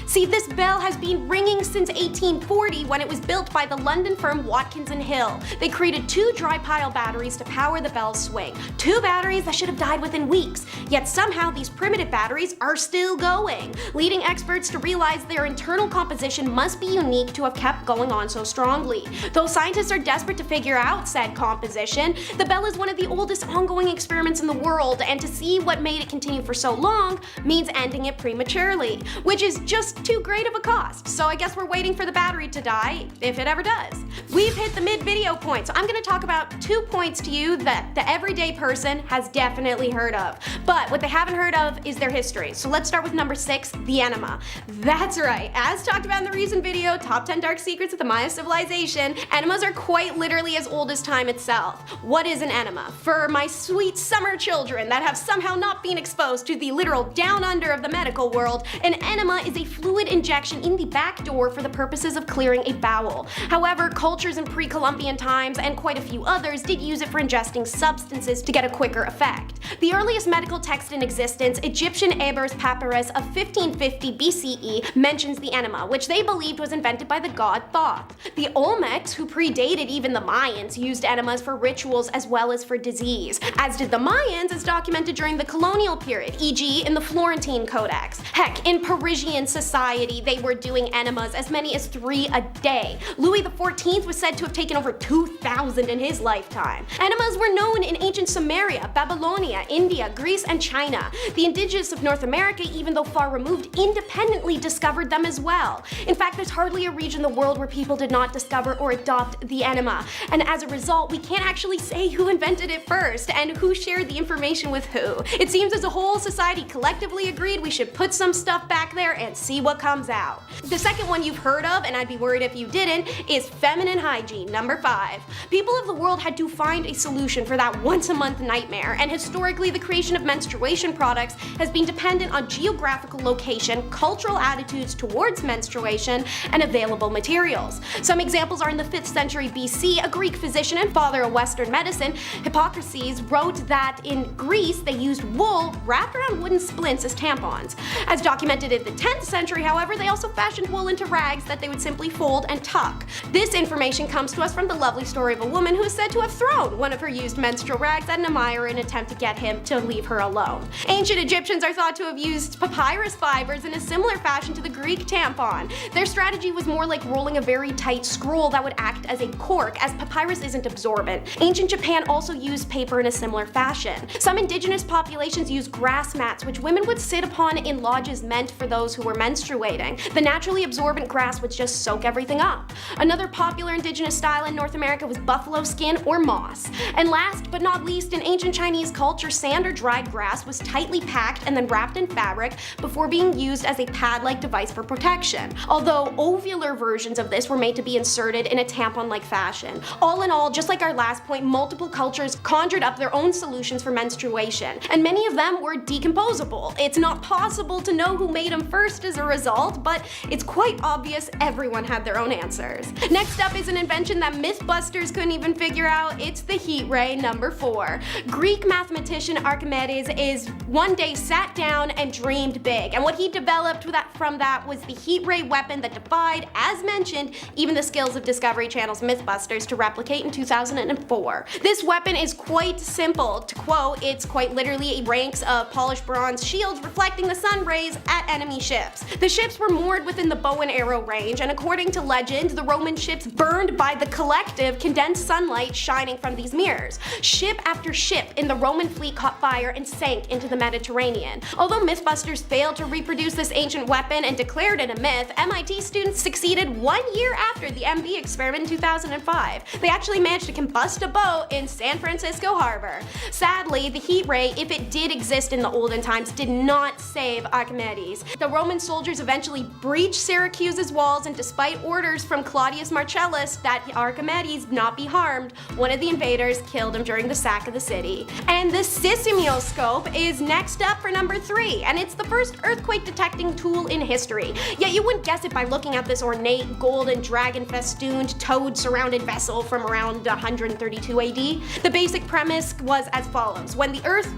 Speaker 6: See, this bell has been ringing since 1840 when it was built by the London firm Watkins & Hill. They created 2 dry pile batteries to power the bell's swing. 2 batteries that should have died within weeks. Yet somehow these primitive batteries are still going, leading experts to realize their internal composition must be unique to have kept going on so strongly. Though scientists are desperate to figure out said composition, the bell is one of the oldest ongoing experiments in the world, and to see what made it continue for so long means ending it prematurely, which is just too great of a cost. So I guess we're waiting for the battery to die, if it ever does. We've hit the mid-video point, so I'm going to talk about 2 points to you that the everyday person has definitely heard of. But what they haven't heard of is their history. So let's start with number 6, the enema. That's right, as talked about in the recent video, Top 10 Dark Secrets of the Maya Civilization, enemas are quite literally as old as time itself. What is an enema? For my sweet summer children that have somehow not been exposed to the literal down under of the medical world, an enema is a fluid injection in the back door for the purposes of clearing a bowel. However, cultures in pre-Columbian times and quite a few others did use it for ingesting substances to get a quicker effect. The earliest medical text in existence, Egyptian Eber's Papyrus of 1550 BCE, mentions the enema, which they believed was invented by the god Thoth. The Olmecs, who predated even the Mayans, used enemas for rituals as well as for disease, as did the Mayans, as documented during the colonial period, e.g. in the Florentine Codex. Heck, in Parisian society, they were doing enemas as many as 3 a day. Louis XIV was said to have taken over 2,000 in his lifetime. Enemas were known in ancient Sumeria, Babylonia, India, Greece, and China. The indigenous of North America, even though far removed, independently discovered them as well. In fact, there's hardly a region in the world where people did not discover or adopt the enema, and as a result, we can't actually say who invented it first and who shared the information with who. It seems as a whole society collectively agreed we should put some stuff back there and see what comes out. The second one you've heard of, and I'd be worried if you didn't, is feminine hygiene, number 5. People of the world had to find a solution for that once-a-month nightmare, and historically the creation of menstruation products has been dependent on geographical location, cultural attitudes towards menstruation, and available materials. Some examples are in the 5th century BC, a Greek physician and father of Western medicine, Hippocrates, wrote that in Greece they used wool wrapped around wooden splints as tampons. As documented in the 10th century, however, they also fashioned wool into rags that they would simply fold and tuck. This information comes to us from the lovely story of a woman who is said to have thrown one of her used menstrual rags at an admirer in an attempt to get him to leave her alone. Ancient Egyptians are thought to have used papyrus fibers in a similar fashion to the Greek tampon. Their strategy was more like rolling a very tight scroll that would act as a cork, as papyrus isn't absorbent. Ancient Japan also used paper in a similar fashion. Some indigenous populations used grass mats, which women would sit upon in lodges meant for those who were menstruating. The naturally absorbent grass would just soak everything up. Another popular indigenous style in North America was buffalo skin or moss. And last but not least, in ancient Chinese culture, sand or dried grass was tightly packed and then wrapped in fabric before being used as a pad-like device for protection, although ovular versions of this were made to be inserted in a tampon-like fashion. All in all, just like our last point, multiple cultures conjured up their own solutions for menstruation, and many of them were decomposable. It's not possible to know who made them first as a result, but it's quite obvious everyone had their own answers. Next up is an invention that Mythbusters couldn't even figure out. It's the heat ray, number 4. Greek mathematician Archimedes is one day sat down and dreamed big, and what he developed from that was the heat ray weapon that defied, as mentioned, even the skills of Discovery Channel's Mythbusters to replicate in 2004. This weapon is quite simple. To quote, it's quite literally ranks of polished bronze shields reflecting the sun rays at enemy enemy ships. The ships were moored within the bow and arrow range, and according to legend, the Roman ships burned by the collective condensed sunlight shining from these mirrors. Ship after ship in the Roman fleet caught fire and sank into the Mediterranean. Although Mythbusters failed to reproduce this ancient weapon and declared it a myth, MIT students succeeded 1 year after the MB experiment in 2005. They actually managed to combust a boat in San Francisco Harbor. Sadly, the heat ray, if it did exist in the olden times, did not save Archimedes. The Roman soldiers eventually breached Syracuse's walls, and despite orders from Claudius Marcellus that Archimedes not be harmed, one of the invaders killed him during the sack of the city. And the seismoscope is next up for number 3, and it's the first earthquake detecting tool in history. Yet you wouldn't guess it by looking at this ornate golden dragon festooned toad surrounded vessel from around 132 AD. The basic premise was as follows. When the earth,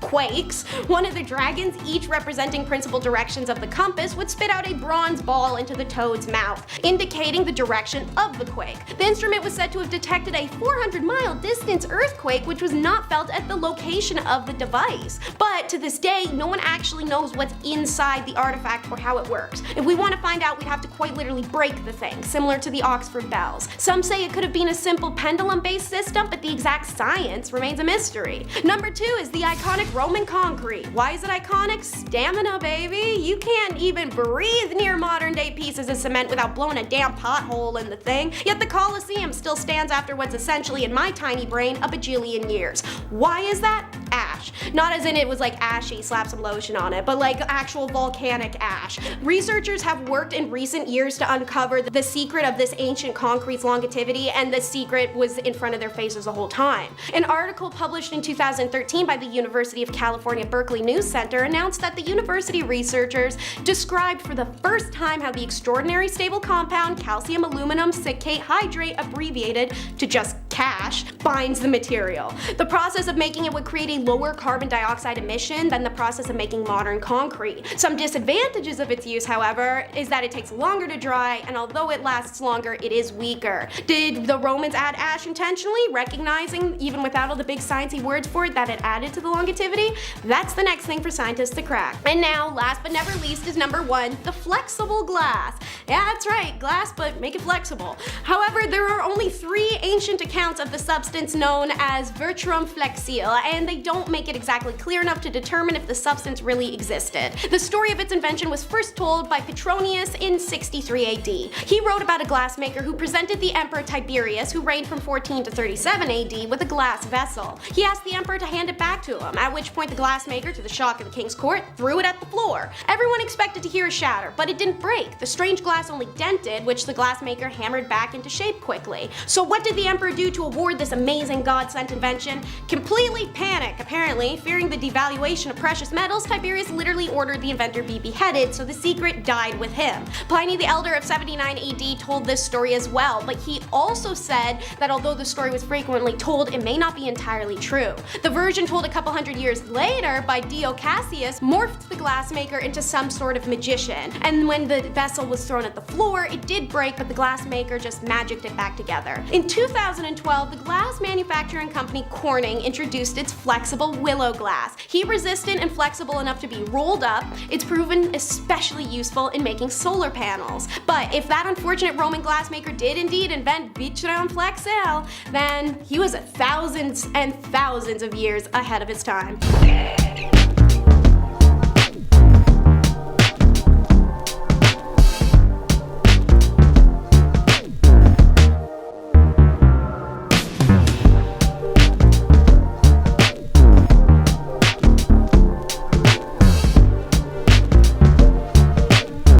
Speaker 6: quakes, one of the dragons, each representing principal directions of the compass, would spit out a bronze ball into the toad's mouth, indicating the direction of the quake. The instrument was said to have detected a 400-mile distance earthquake, which was not felt at the location of the device. But to this day, no one actually knows what's inside the artifact or how it works. If we want to find out, we'd have to quite literally break the thing, similar to the Oxford bells. Some say it could have been a simple pendulum-based system, but the exact science remains a mystery. Number 2 is the iconic Roman concrete. Why is it iconic? Stamina, baby. You can't even breathe near modern day pieces of cement without blowing a damn pothole in the thing. Yet the Colosseum still stands after what's essentially, in my tiny brain, a bajillion years. Why is that? Ash. Not as in it was like ashy, slap some lotion on it, but like actual volcanic ash. Researchers have worked in recent years to uncover the secret of this ancient concrete's longevity, and the secret was in front of their faces the whole time. An article published in 2013 by the University of California, Berkeley News Center announced that the university researchers described for the first time how the extraordinary stable compound calcium aluminum silicate hydrate, abbreviated to just CASH, binds the material. The process of making it would create a lower carbon dioxide emission than the process of making modern concrete. Some disadvantages of its use, however, is that it takes longer to dry, and although it lasts longer, it is weaker. Did the Romans add ash intentionally, recognizing, even without all the big sciencey words for it, that it added to the longevity? That's the next thing for scientists to crack. And now, last but never least, is number 1, the flexible glass. Yeah, that's right, glass, but make it flexible. However, there are only 3 ancient accounts of the substance known as Vertrum flexile, and they don't make it exactly clear enough to determine if the substance really existed. The story of its invention was first told by Petronius in 63 AD. He wrote about a glassmaker who presented the Emperor Tiberius, who reigned from 14 to 37 AD, with a glass vessel. He asked the emperor to hand it back to him, at which point the glassmaker, to the shock of the king's court, threw it at the floor. Everyone expected to hear it shatter, but it didn't break. The strange glass only dented, which the glassmaker hammered back into shape quickly. So what did the emperor do to award this amazing god-sent invention? Completely panic. Apparently, fearing the devaluation of precious metals, Tiberius literally ordered the inventor be beheaded, so the secret died with him. Pliny the Elder of 79 AD told this story as well, but he also said that although the story was frequently told, it may not be entirely true. The version told a couple hundred years later by Dio Cassius morphed the glassmaker into some sort of magician, and when the vessel was thrown at the floor, it did break, but the glassmaker just magicked it back together. In 2012, the glass manufacturing company Corning introduced its flexible willow glass. Heat-resistant and flexible enough to be rolled up, it's proven especially useful in making solar panels. But if that unfortunate Roman glassmaker did indeed invent Vertrum flexile, then he was thousands and thousands of years ahead of his time.